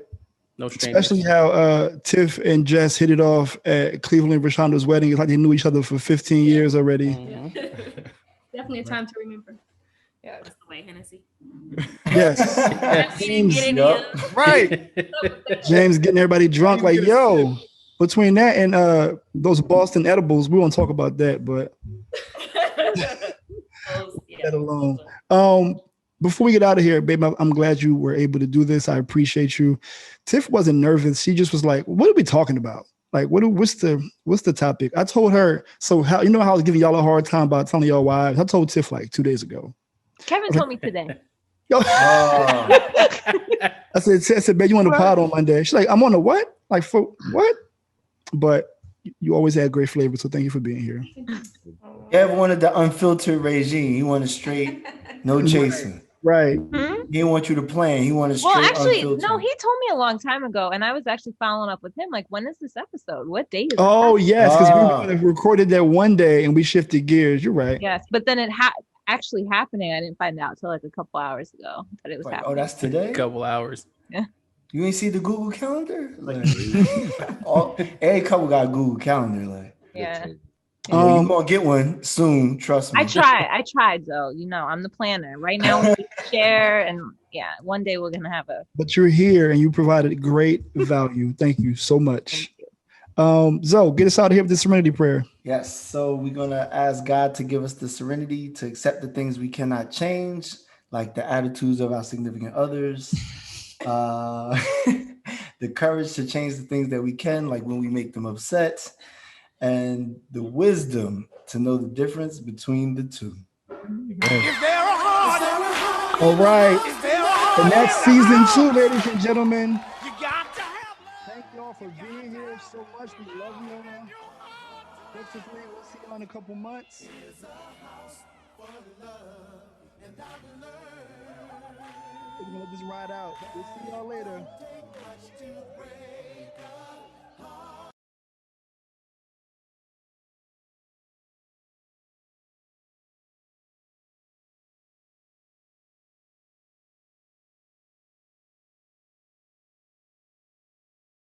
No strangers.
Especially how Tiff and Jess hit it off at Cleveland and Rashonda's wedding. It's like they knew each other for 15 years already.
Mm-hmm. Definitely a time to remember.
Yeah, that's the way, Hennessy.
Yes.
James,
right. James getting everybody drunk. Like, yo, between that and those Boston edibles, we won't talk about that, but that alone. Before we get out of here, babe, I'm glad you were able to do this. I appreciate you. Tiff wasn't nervous. She just was like, what are we talking about? Like, what's the topic? I told her, so how how I was giving y'all a hard time about telling y'all wives. I told Tiff like 2 days ago.
Kevin told me today.
I said, babe, you on the pod on Monday? She's like, I'm on the what? Like, for what? But you always had great flavor, so thank you for being here.
Kev wanted the unfiltered regime. He wanted straight, no chasing.
Right.
Hmm?
He didn't want you to plan. He wanted straight.
Well, actually,
unfiltered.
no, he told me a long time ago, and I was actually following up with him. Like, when is this episode? What date is it?
Oh, yes, because we recorded that one day and we shifted gears. You're right.
Yes, but then it actually happening. I didn't find out till like a couple hours ago that it was happening.
Oh, that's today?
A couple hours.
Yeah.
You ain't see the Google Calendar? Like, every couple got a Google Calendar. Like,
yeah.
You're gonna get one soon. Trust me.
I tried though. I'm the planner. Right now we share, and yeah, one day we're gonna have a.
But you're here and you provided great value. Thank you so much. Zoe, get us out of here with the serenity prayer.
Yes. So we're gonna ask God to give us the serenity to accept the things we cannot change, like the attitudes of our significant others. The courage to change the things that we can, like when we make them upset, and the wisdom to know the difference between the two.
All right. And that's season 2, ladies and gentlemen. Thank you all for being here so much. We love you all. Hopefully, we'll see you in a couple months. We're gonna just ride out. We'll see y'all later.